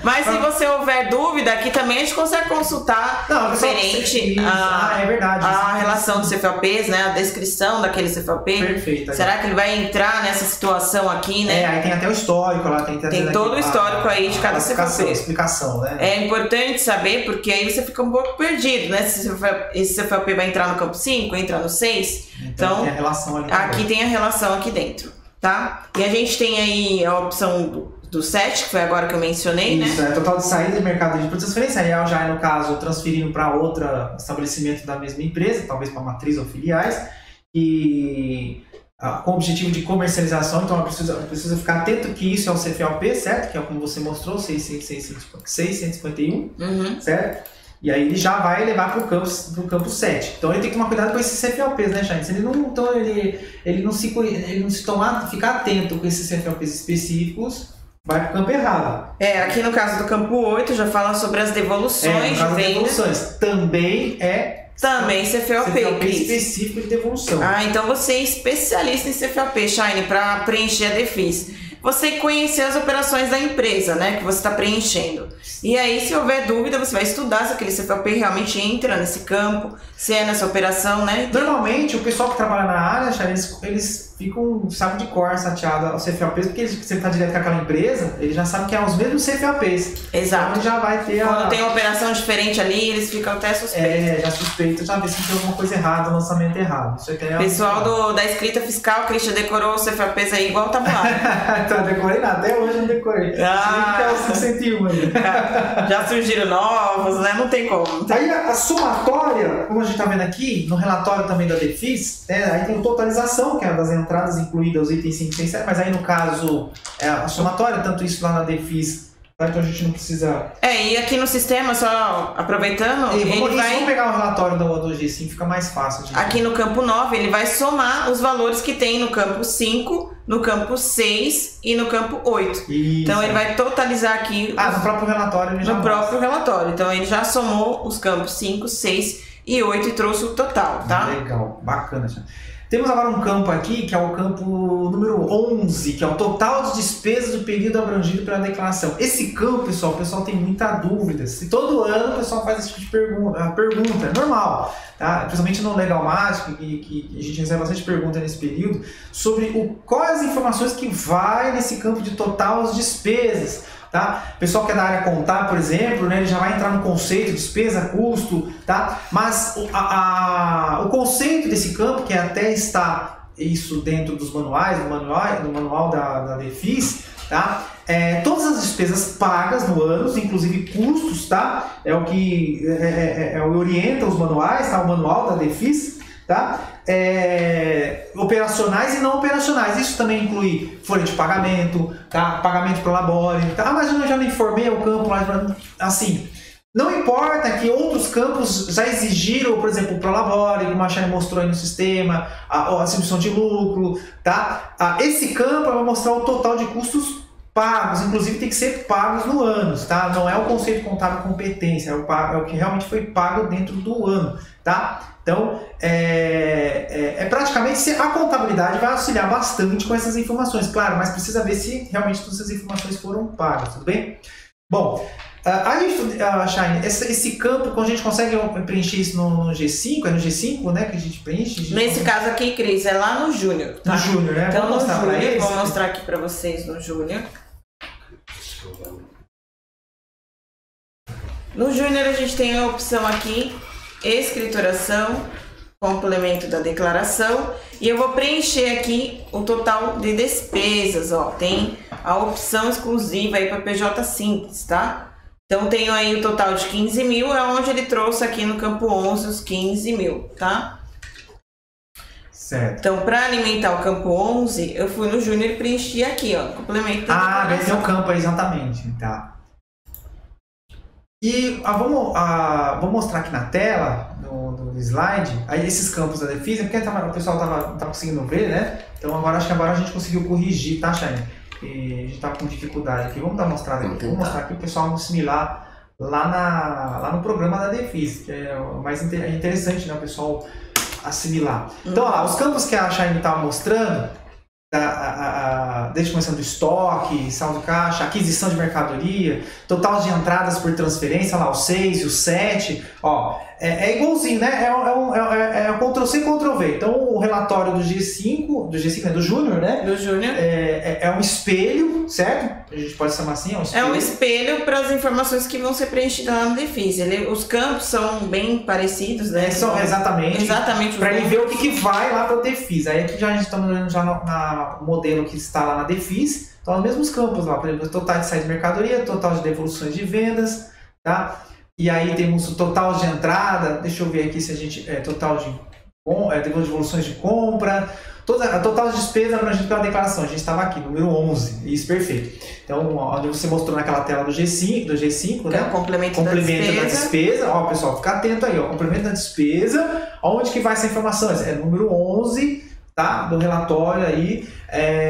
Mas se você houver dúvida, aqui também a gente consegue consultar diferente é verdade, a relação dos CFOPs, né? A descrição daquele CFOP. Perfeito. Será que ele vai entrar nessa situação aqui, né? Aí tem até o histórico lá, tem todo o histórico aí de cada CFOP. Explicação, né? É importante saber, porque aí você fica um pouco perdido, né? Se esse CFOP vai entrar no campo 5, entra no 6. Então, tem a relação ali aqui também. tem a relação aqui dentro, tá? E a gente tem aí a opção do 7, que foi agora que eu mencionei, Isso, né? total de saída de mercado de transferência. Aí já é, no caso, transferindo para outro estabelecimento da mesma empresa, talvez para matriz ou filiais, e com o objetivo de comercialização. Então, precisa ficar atento que isso é o CFOP, certo? Que é como você mostrou, 651, certo? E aí ele já vai levar para o campo 7. Então ele tem que tomar cuidado com esses CFOPs, né, Chane? Se ele não se tomar, ficar atento com esses CFOPs específicos, vai para o campo errado. Aqui no caso do campo 8 já fala sobre as devoluções de venda. Devoluções. Também CFOP, Cris. específico de devolução. Então você é especialista em CFOP, Shine, para preencher a DEFIS. Você conhecer as operações da empresa, né, que você está preenchendo. E aí, se houver dúvida, você vai estudar se aquele CFOP realmente entra nesse campo, se é nessa operação, né? Normalmente, o pessoal que trabalha na área, eles ficam, sabe, de cor, chateado aos CFOPs, porque se ele está direto com aquela empresa, ele já sabe que é os mesmos CFOPs. Exato. Então ele já vai ter Quando tem uma operação diferente ali, eles ficam até suspeitos. Já suspeito, já vê se tem alguma coisa errada, um lançamento errado. Isso aqui Pessoal da escrita fiscal, Christian decorou os CFOPs aí igual tabuado. Então, decorei nada, até hoje eu não decorei. Tem que ter os 501 ali. Já surgiram novos, né? Não tem como. Aí a somatória, como a gente está vendo aqui, no relatório também da DEFIS, aí tem a totalização, que é das entradas incluídas os itens 5, 6, 7, mas aí no caso a somatória, tanto isso lá na DEFIS, tá? Então a gente não precisa... E aqui no sistema, só aproveitando, vamos pegar o relatório do G5, fica mais fácil. Aqui no campo 9, ele vai somar os valores que tem no campo 5, no campo 6 e no campo 8. Isso. Então ele vai totalizar aqui... no próprio relatório ele já No próprio relatório. Então ele já somou os campos 5, 6 e 8 e trouxe o total, tá? Legal, bacana. Temos agora um campo aqui, que é o campo número 11, que é o total de despesas do período abrangido pela declaração. Esse campo, pessoal, o pessoal tem muita dúvida. Se todo ano o pessoal faz esse tipo de pergunta, é normal, tá? Principalmente no Legal Mágico, que a gente recebe bastante pergunta nesse período, sobre quais as informações que vai nesse campo de total de despesas. Tá? O pessoal que é da área contábil, por exemplo, né, ele já vai entrar no conceito de despesa, custo, tá? Mas o conceito desse campo, que até está isso dentro dos manuais, do manual da DEFIS, tá? Todas as despesas pagas no ano, inclusive custos, tá? É o que orienta os manuais, tá? O manual da DEFIS, tá? Operacionais e não operacionais. Isso também inclui folha de pagamento, tá? Pagamento pro labore, tá? Mas eu já não informei o campo lá, assim. Não importa que outros campos já exigiram, por exemplo, o Prolabore, que o Machado mostrou aí no sistema, a distribuição de lucro, tá? Esse campo vai mostrar o total de custos pagos, inclusive tem que ser pagos no ano, tá? Não é o conceito contábil competência, é o que realmente foi pago dentro do ano, tá? Então, Mas a contabilidade vai auxiliar bastante com essas informações, claro, mas precisa ver se realmente todas essas informações foram pagas, tudo bem? Bom, aí, Shine, esse campo, quando a gente consegue preencher isso no G5, é no G5, né, que a gente preenche? Nesse caso aqui, Cris, é lá no Júnior. Tá? No Júnior, né? Então, no Júnior, vou mostrar aqui para vocês no Júnior. No Júnior, a gente tem a opção aqui, escrituração, complemento da declaração, e eu vou preencher aqui o total de despesas, ó, tem a opção exclusiva aí para PJ Simples, tá? Então, tenho aí o total de 15 mil, é onde ele trouxe aqui no campo 11 os 15 mil, tá? Certo. Então, para alimentar o campo 11, eu fui no Júnior e preenchi aqui, ó, complemento da declaração. Esse é o campo, exatamente, tá. E vamos mostrar aqui na tela, no slide, aí esses campos da defesa, porque o pessoal não tá conseguindo ver, né? Então acho que agora a gente conseguiu corrigir, tá, Shine? E a gente tá com dificuldade aqui. Vamos dar uma mostrada aqui. Vamos mostrar aqui o pessoal assimilar lá no programa da Defis, que é o mais interessante, né? O pessoal assimilar. Então, olha lá, os campos que a Shine estava mostrando, desde começando do estoque, saldo de caixa, aquisição de mercadoria, total de entradas por transferência, olha lá, o 6 e o 7, ó, é igualzinho, né? É o Ctrl-C e Ctrl-V. Então, o relatório do G5, do Júnior, né? Do Júnior. É um espelho, certo? A gente pode chamar assim, é um espelho para as informações que vão ser preenchidas lá no Defis. Os campos são bem parecidos, né? São exatamente para ele ver o que vai lá para o Defis. Aí aqui já a gente está olhando já no modelo que está lá na Defis. Então, os mesmos campos lá, por exemplo, total de saída de mercadoria, total de devoluções de vendas, tá? E aí temos o total de entrada, deixa eu ver aqui se a gente... total de devoluções de compra, a total de despesa abrangida pela declaração. A gente estava aqui, número 11, isso, perfeito. Então, onde você mostrou naquela tela do G5, né? Complemento da despesa. Ó, pessoal, fica atento aí, ó, complemento da despesa. Onde que vai essa informação? É número 11, tá? Do relatório aí,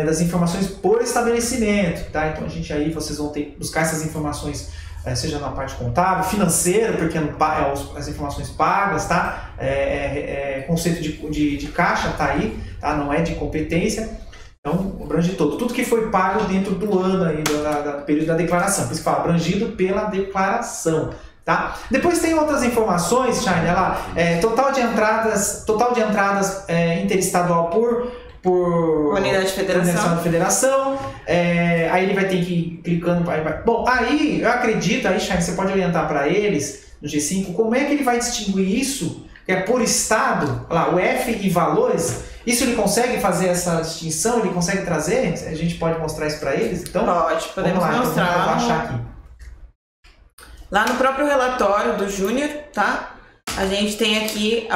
das informações por estabelecimento, tá? Então, vocês vão ter que buscar essas informações, seja na parte contábil, financeira, porque as informações pagas, tá? Conceito de caixa tá aí, tá? Não é de competência, então abrange tudo que foi pago dentro do ano aí, do período da declaração, por isso que fala abrangido pela declaração, tá? Depois tem outras informações, Shine, olha lá, total de entradas interestadual por unidade de federação. Aí ele vai ter que ir clicando. Bom, aí eu acredito, aí Shine, você pode orientar para eles no G5 como é que ele vai distinguir isso, que é por estado, lá, o F e valores. Isso ele consegue fazer essa distinção? Ele consegue trazer? A gente pode mostrar isso para eles? Então, podemos mostrar. Então, vamos baixar aqui. Lá no próprio relatório do Júnior, tá? A gente tem aqui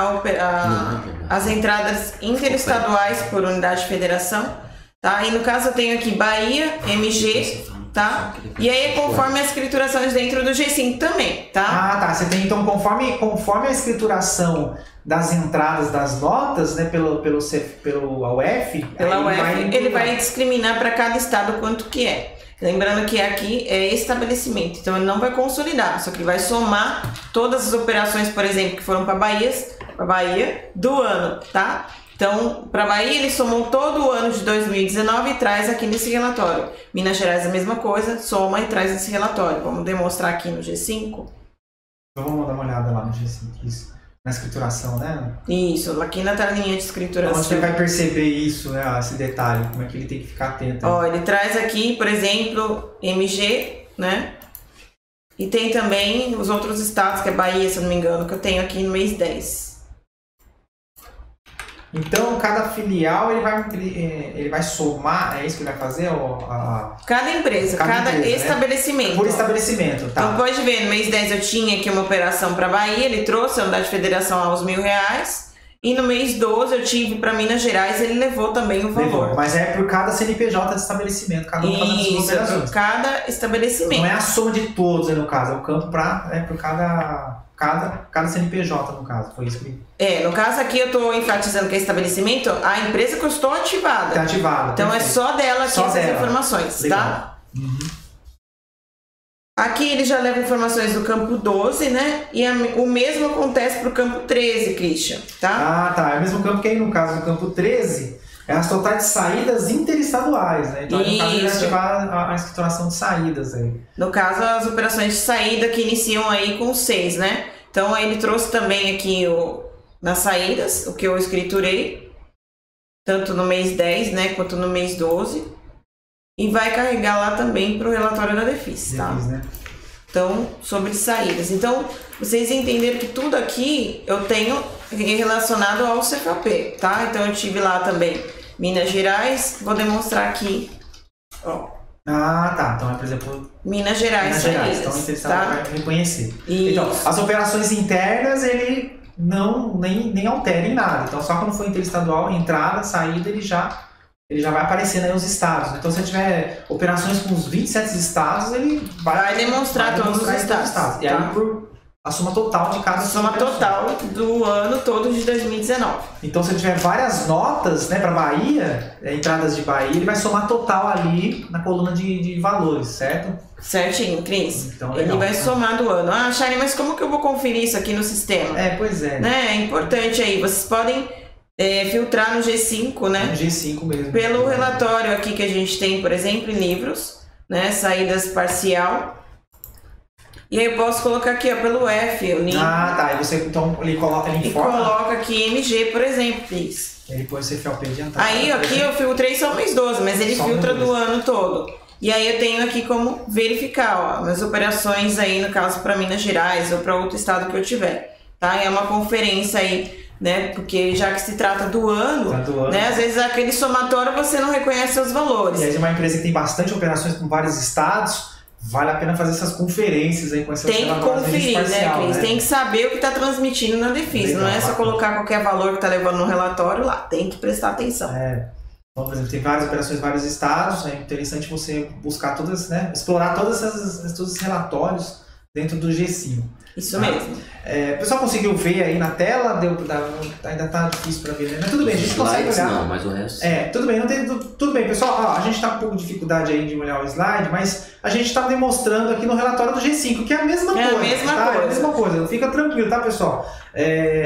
as entradas interestaduais por unidade de federação, tá? E no caso eu tenho aqui Bahia, MG, tá? E aí é conforme as escriturações dentro do G5 também, tá? Ah, tá. Você tem então conforme a escrituração das entradas das notas, né, pela UF, ele vai discriminar para cada estado quanto que é. Lembrando que aqui é estabelecimento, então ele não vai consolidar, só que ele vai somar todas as operações, por exemplo, que foram para Bahia do ano, tá? Então, para Bahia ele somou todo o ano de 2019 e traz aqui nesse relatório. Minas Gerais a mesma coisa, soma e traz esse relatório. Vamos demonstrar aqui no G5? Então vamos dar uma olhada lá no G5, isso. Na escrituração, né? Isso, aqui na telinha de escrituração. Onde você vai perceber isso, né? Esse detalhe, como é que ele tem que ficar atento. Ó, ele traz aqui, por exemplo, MG, né? E tem também os outros estados, que é Bahia, se eu não me engano, que eu tenho aqui no mês 10. Então, cada filial ele vai somar, é isso que ele vai fazer? Cada empresa, cada estabelecimento. Né? Por estabelecimento, tá. Então, pode ver, no mês 10 eu tinha aqui uma operação para Bahia, ele trouxe a unidade de federação aos R$1.000. E no mês 12 eu tive para Minas Gerais, ele levou também o valor. Mas é por cada CNPJ de estabelecimento, cada um fazendo suas operações. Por cada estabelecimento. Não é a soma de todos, no caso, é o campo por cada CNPJ, no caso, foi isso que... no caso aqui eu estou enfatizando que é estabelecimento, a empresa que eu estou ativada. Está ativada. Então perfeito. É só dela aqui essas informações, legal. Tá? Uhum. Aqui ele já leva informações do campo 12, né? E o mesmo acontece para o campo 13, Christian, tá? Ah, tá. É o mesmo campo que aí no caso do campo 13, é as totais de saídas interestaduais, né? Então, no caso, ele vai ativar a escrituração de saídas aí. No caso, as operações de saída que iniciam aí com 6, né? Então, ele trouxe também aqui nas saídas, o que eu escriturei, tanto no mês 10, né, quanto no mês 12. E vai carregar lá também para o relatório da DEFIS, tá? Né? Então, sobre saídas. Então, vocês entenderam que tudo aqui eu tenho relacionado ao CFOP, tá? Então, eu tive lá também Minas Gerais, vou demonstrar aqui, ó. Ah, tá. Então, por exemplo... Minas Gerais, saídas, então, interessante, tá? vai reconhecer. Isso. Então, as operações internas, ele nem altera em nada. Então, só quando for interestadual, entrada, saída, ele já vai aparecendo aí os estados. Então, se tiver operações com os 27 estados, ele vai demonstrar todos os estados. Tá? E aí, por a soma total de cada soma total do ano todo de 2019. Então, se tiver várias notas, né, para Bahia, entradas de Bahia, ele vai somar total ali na coluna de valores, certo? Certinho, Cris. Então, ele vai somar do ano. Ah, Shine, mas como que eu vou conferir isso aqui no sistema? Pois é. Né? É importante aí, vocês podem filtrar no G5, né? No G5 mesmo. Pelo relatório aqui que a gente tem, por exemplo, em livros, né? Saídas parcial. E aí eu posso colocar aqui, ó, pelo F, o nível. Ah, tá. E você, então, ele coloca ali em forma. E coloca aqui MG, por exemplo, Cris. Ele põe o CFOP adiantado. Aí, aqui eu filtrei só o mês 12, mas ele filtra do ano todo. E aí eu tenho aqui como verificar, ó, as operações aí, no caso, para Minas Gerais ou para outro estado que eu tiver, tá? É uma conferência aí, né? Porque já que se trata do ano, né? Às vezes aquele somatório você não reconhece seus valores. E aí, uma empresa que tem bastante operações com vários estados, vale a pena fazer essas conferências aí com essas tem que conferir, parcial, né, Cris? né? Tem que saber o que está transmitindo na DEFIS. Não é só colocar qualquer valor que está levando no relatório lá. Tem que prestar atenção. Então, por exemplo, tem várias operações, vários estados. É interessante você buscar todas, né? Explorar todos esses relatórios dentro do G5. Isso mesmo. O pessoal conseguiu ver aí na tela? Ainda tá difícil para ver, né? Mas tudo bem, a gente consegue olhar. Não, mas o resto... Tudo bem, tudo bem, pessoal. A gente tá com um pouco de dificuldade aí de olhar o slide, mas a gente tá demonstrando aqui no relatório do G5, que é a mesma coisa. É a mesma coisa. Fica tranquilo, tá, pessoal?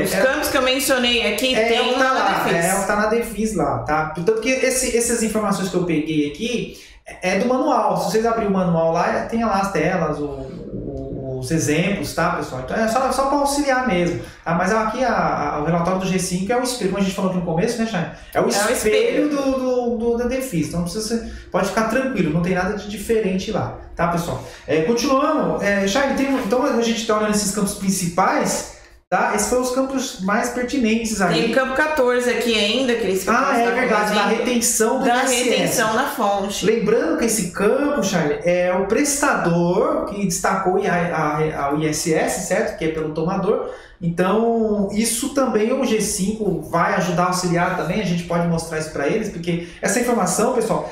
Os campos que eu mencionei aqui tem tá na DEFIS. É o que tá na DEFIS lá, tá? Portanto, que essas informações que eu peguei aqui é do manual. Se vocês abrirem o manual lá, tem lá as telas, os exemplos, tá, pessoal? Então é só para auxiliar mesmo, tá? Mas aqui o relatório do G5 é o espelho, como a gente falou aqui no começo, né, Shine? É o espelho da DEFIS, então você pode ficar tranquilo, não tem nada de diferente lá, tá, pessoal? Continuando, Shine, então a gente está olhando esses campos principais, tá? Esses foram os campos mais pertinentes aí. Tem campo 14 aqui ainda, Cris. É verdade, da retenção do ISS. Retenção na fonte. Lembrando que esse campo, Charlie, é o prestador que destacou o ISS, certo? Que é pelo tomador. Então, isso também o G5 vai ajudar a auxiliar também, a gente pode mostrar isso para eles, porque essa informação, pessoal,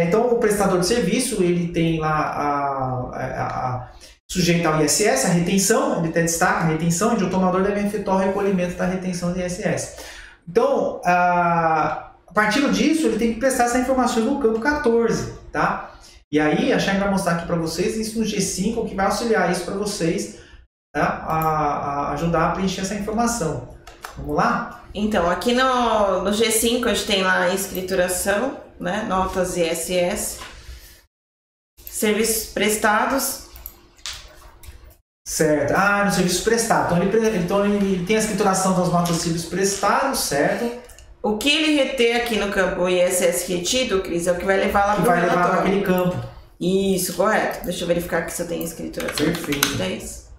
então o prestador de serviço, ele tem lá sujeito ao ISS, a retenção, ele até destaca a retenção, onde o tomador deve efetuar o recolhimento da retenção do ISS. Então, a partir disso, ele tem que prestar essa informação no campo 14, tá? E aí, a Shine vai mostrar aqui para vocês isso no G5, que vai auxiliar isso para vocês, tá? A ajudar a preencher essa informação. Vamos lá? Então, aqui no G5, a gente tem lá a escrituração, né? Notas ISS, serviços prestados. Certo. No serviço prestado. Então ele tem a escrituração das notas de serviços prestados, certo? O que ele reter aqui no campo ISS retido, Cris, é o que vai levar lá para o relatório. Vai levar para aquele campo. Isso, correto. Deixa eu verificar aqui se eu tenho escrituração. Perfeito. 10.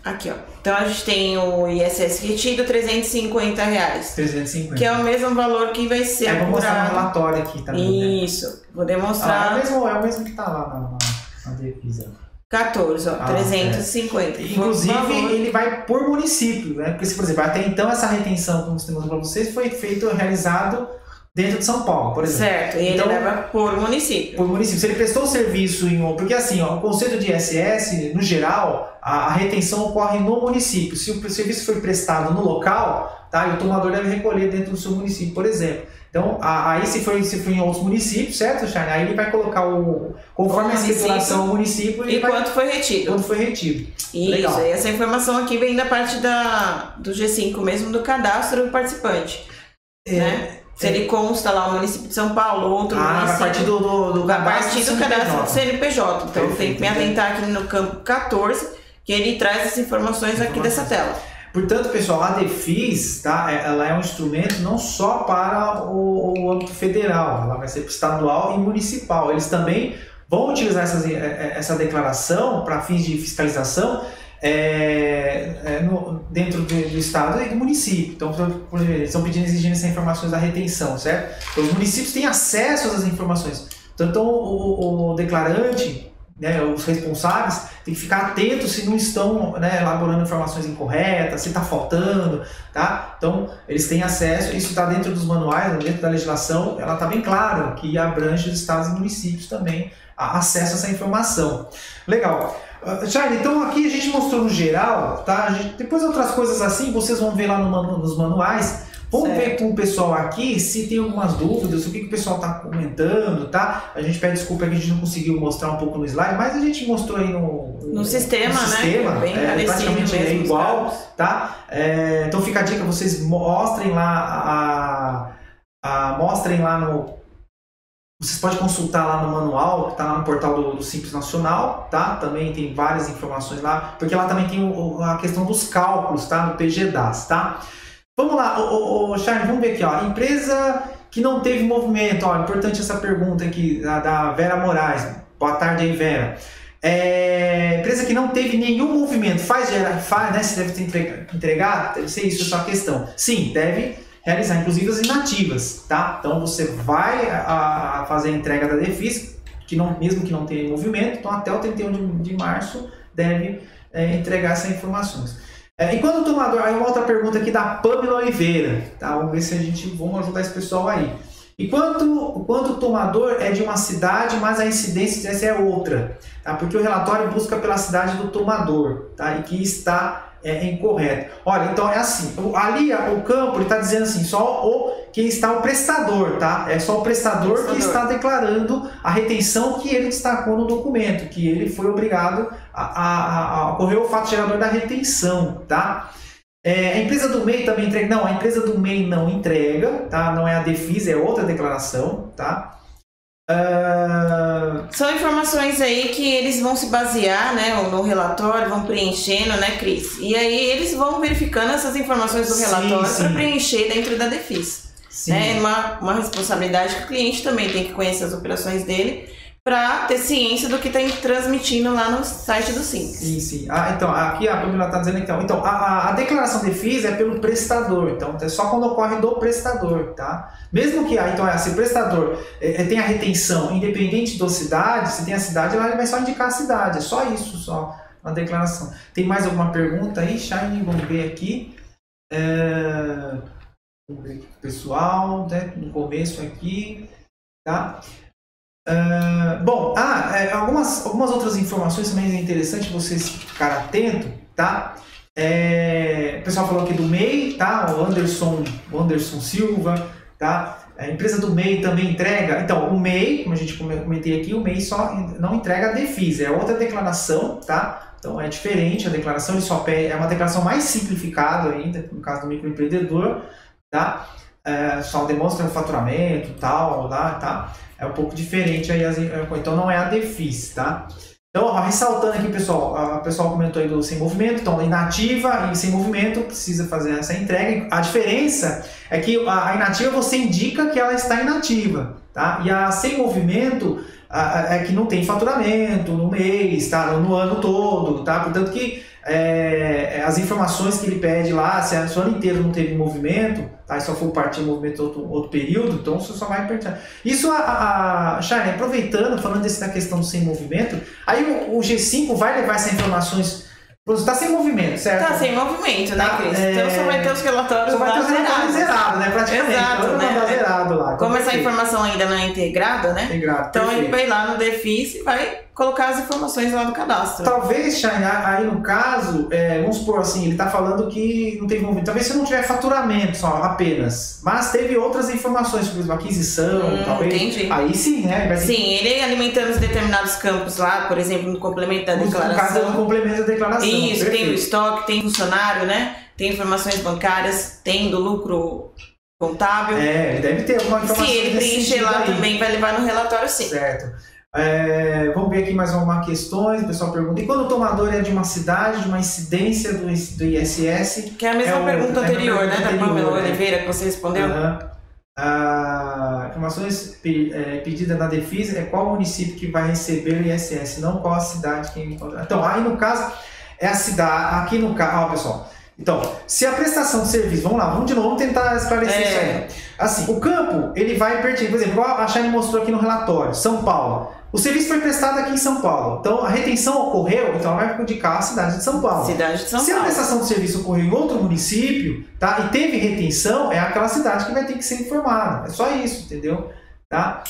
Aqui, ó. Então a gente tem o ISS retido, R$350. 350. Que é o mesmo valor que vai ser apurado. Vou mostrar no relatório aqui também. Isso. Né? Vou demonstrar. É o mesmo que está lá na DEFIS. 14, ó. 350. Inclusive, ele vai por município, né? Porque, por exemplo, até então essa retenção, como você mostrou para vocês, foi realizado dentro de São Paulo, por exemplo. Certo, e então, ele leva por município. Por município. Se ele prestou o serviço porque assim, o conceito de ISS, no geral, a retenção ocorre no município. Se o serviço foi prestado no local, tá? E o tomador deve recolher dentro do seu município, por exemplo. Então, aí se for em outros municípios, certo, Charlie? Aí ele vai colocar conforme a escrituração do município e quanto foi retido. Quanto foi retido. Isso, Legal. E essa informação aqui vem da parte do G5 mesmo, do cadastro do participante. Né? Se ele consta lá o município de São Paulo, outro município. A partir do cadastro do CNPJ. Então, eu tenho que me atentar aqui no campo 14, que ele traz as informações aqui dessa tela. Portanto, pessoal, a DEFIS, tá, ela é um instrumento não só para o âmbito federal, ela vai ser para o estadual e municipal. Eles também vão utilizar essa declaração para fins de fiscalização dentro do estado e do município. Então, por exemplo, eles estão exigindo essas informações da retenção, certo? Então, os municípios têm acesso a essas informações. Então, o declarante, né, os responsáveis têm que ficar atentos se não estão, né, elaborando informações incorretas, se está faltando, tá? Então, eles têm acesso, isso está dentro dos manuais, dentro da legislação, ela está bem clara, que abrange os estados e municípios também, acesso a essa informação. Legal. Charlie, então aqui a gente mostrou no geral, tá? Depois outras coisas assim, vocês vão ver lá nos manuais. Vamos ver com o pessoal aqui se tem algumas dúvidas, o que o pessoal está comentando, tá? A gente pede desculpa que a gente não conseguiu mostrar um pouco no slide, mas a gente mostrou aí no sistema, né? Bem praticamente mesmo, igual, tá? Então fica a dica, vocês mostrem lá no... Vocês podem consultar lá no manual, que está lá no portal do Simples Nacional, tá? Também tem várias informações lá, porque lá também tem a questão dos cálculos, tá? No PGDAS, tá? Vamos lá, Charlie, vamos ver aqui, ó. Empresa que não teve movimento, ó, importante essa pergunta aqui, da Vera Moraes. Boa tarde aí, Vera. Empresa que não teve nenhum movimento, né? Se deve ter entregar, deve ser isso a sua questão. Sim, deve realizar, inclusive as inativas, tá? Então você vai fazer a entrega da DEFIS, mesmo que não tenha movimento, então até o 31 de março deve entregar essas informações. Enquanto o tomador, aí uma outra pergunta aqui da Pamela Oliveira, tá? Vamos ver se vamos ajudar esse pessoal aí. Enquanto o tomador é de uma cidade, mas a incidência é outra, tá? Porque o relatório busca pela cidade do tomador, tá? E que está incorreto. Olha, então é assim, ali o campo ele está dizendo assim, só que está o prestador, tá? É só o prestador que está declarando a retenção que ele destacou no documento, que ele foi obrigado a ocorrer o fato gerador da retenção, tá? A empresa do MEI também entrega? Não, a empresa do MEI não entrega, tá? Não é a DEFIS, é outra declaração, tá? São informações aí que eles vão se basear, né, no relatório, vão preenchendo, né, Cris? E aí eles vão verificando essas informações do relatório para preencher dentro da DEFIS. É uma responsabilidade que o cliente também tem que conhecer as operações dele para ter ciência do que está transmitindo lá no site do Simples. Sim. Então, aqui a Pamela está dizendo então a declaração DEFIS é pelo prestador, então é só quando ocorre do prestador, tá? Mesmo que se o prestador tem a retenção, independente da cidade, se tem a cidade, ele vai só indicar a cidade, é só isso, só na declaração. Tem mais alguma pergunta aí, Shine? Vamos ver aqui. Vamos ver aqui o pessoal, né? No começo aqui, tá? Algumas outras informações também é interessante vocês ficarem atentos, tá? O pessoal falou aqui do MEI, tá? O Anderson Silva, tá? A empresa do MEI também entrega. Então, o MEI, como a gente comentei aqui, o MEI só não entrega a DEFIS, é outra declaração, tá? Então é diferente a declaração, é uma declaração mais simplificada ainda, no caso do microempreendedor, tá? Só demonstra o faturamento e tal, lá, tá? É um pouco diferente aí, então não é a DEFIS, tá? Então, ressaltando aqui, pessoal, o pessoal comentou aí do sem movimento, então inativa e sem movimento precisa fazer essa entrega. A diferença é que a inativa você indica que ela está inativa, tá? E a sem movimento é que não tem faturamento no mês, tá? No ano todo, tá? Portanto que as informações que ele pede lá, se o ano inteiro não teve movimento, tá? E só for partir movimento outro período, então você só vai perguntar. Isso, Charlie, aproveitando, falando da questão do sem movimento, aí o G5 vai levar essas informações. Está sem movimento, certo? Está sem movimento, né, Cris? Então só vai ter os relatórios zerados, né? Praticamente. Exato, né? Zerado lá. Como essa informação ainda não é integrada, né? Integrado, então perfeito. ele vai lá no DEFIS e vai colocar as informações lá do cadastro. Talvez, Shine, aí no caso, vamos supor assim, ele está falando que não teve movimento. Talvez se não tiver faturamento só, apenas. Mas teve outras informações, por exemplo, aquisição, talvez. Entendi. Aí sim, né? Sim, ele alimentando os determinados campos lá, por exemplo, no complemento da declaração. No caso do complemento da declaração. Isso, perfeito. tem o estoque, tem funcionário, né? Tem informações bancárias, tem do lucro contábil. Ele deve ter alguma informação. Se ele preencher lá aí. também, vai levar no relatório sim. Certo. Vamos ver aqui mais algumas questões. O pessoal pergunta: e quando o tomador é de uma cidade, de uma incidência do ISS? Que é a mesma pergunta anterior, né? Da Pamela Oliveira, que você respondeu. Informações pedidas na DEFIS é qual município que vai receber o ISS, não qual a cidade que encontra. Então, aí no caso, é a cidade. Aqui no caso, pessoal. Então, se a prestação de serviço, vamos de novo, vamos tentar esclarecer isso aí. Assim, o campo, ele vai pertinho, por exemplo, a Shine mostrou aqui no relatório, São Paulo. O serviço foi prestado aqui em São Paulo. Então, a retenção ocorreu, então ela vai indicar a cidade de São Paulo. Cidade de São Se Paulo. a prestação de serviço ocorreu em outro município, tá, e teve retenção, é aquela cidade que vai ter que ser informada. É só isso, entendeu? Tá?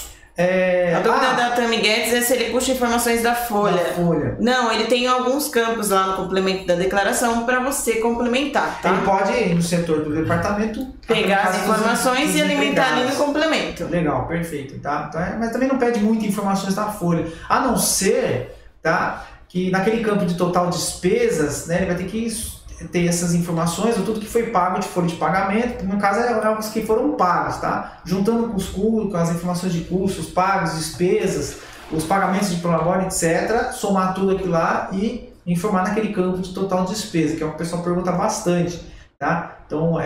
A dúvida da Tami Guedes é se ele puxa informações da folha. Não, ele tem alguns campos lá no complemento da declaração para você complementar, tá? Ele pode ir no setor do departamento, pegar as informações e alimentar ali no complemento. Legal, perfeito, tá? Então, mas também não pede muitas informações da folha, a não ser, tá, que naquele campo de total despesas, né, ele vai ter que ter essas informações, ou tudo que foi pago de folha de pagamento, no caso é os que foram pagos, tá? Juntando com os custos, com as informações de custos pagos, despesas, os pagamentos de prolabore, etc., somar tudo aquilo lá e informar naquele campo de total despesa, que é o que o pessoal pergunta bastante, tá? Então,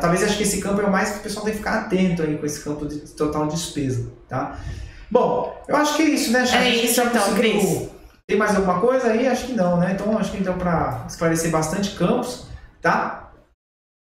talvez acho que esse campo é o mais que o pessoal tem que ficar atento aí com esse campo de total despesa, tá? Bom, eu acho que é isso, né, Chay? É isso então, Cris. Tem mais alguma coisa aí? Acho que não, né? Então, acho que deu para esclarecer bastante campos, tá?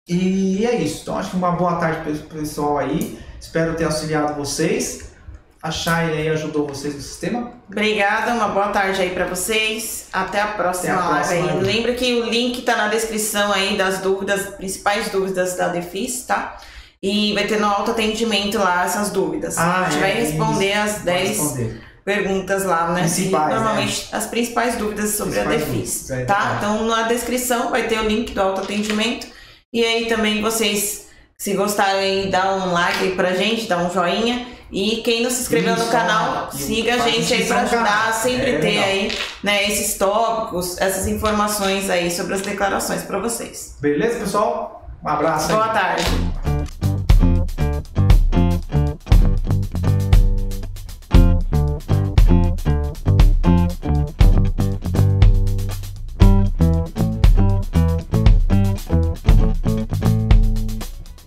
E é isso. Então, acho que uma boa tarde para o pessoal aí. Espero ter auxiliado vocês. A Shine aí ajudou vocês no sistema. Obrigada, uma boa tarde aí para vocês. Até a próxima live aí. Lembra que o link tá na descrição aí das dúvidas, principais dúvidas da DEFIS, tá? E vai ter no autoatendimento lá essas dúvidas. A gente vai responder as 10 perguntas lá, né? Normalmente as principais dúvidas sobre a DEFIS, tá? Então na descrição vai ter o link do autoatendimento. E aí também vocês, se gostarem, dá um like aí pra gente, dá um joinha. E quem não se inscreveu no canal, siga a gente aí para ajudar a sempre ter aí, né, esses tópicos, essas informações aí sobre as declarações para vocês. Beleza, pessoal? Um abraço. Boa tarde.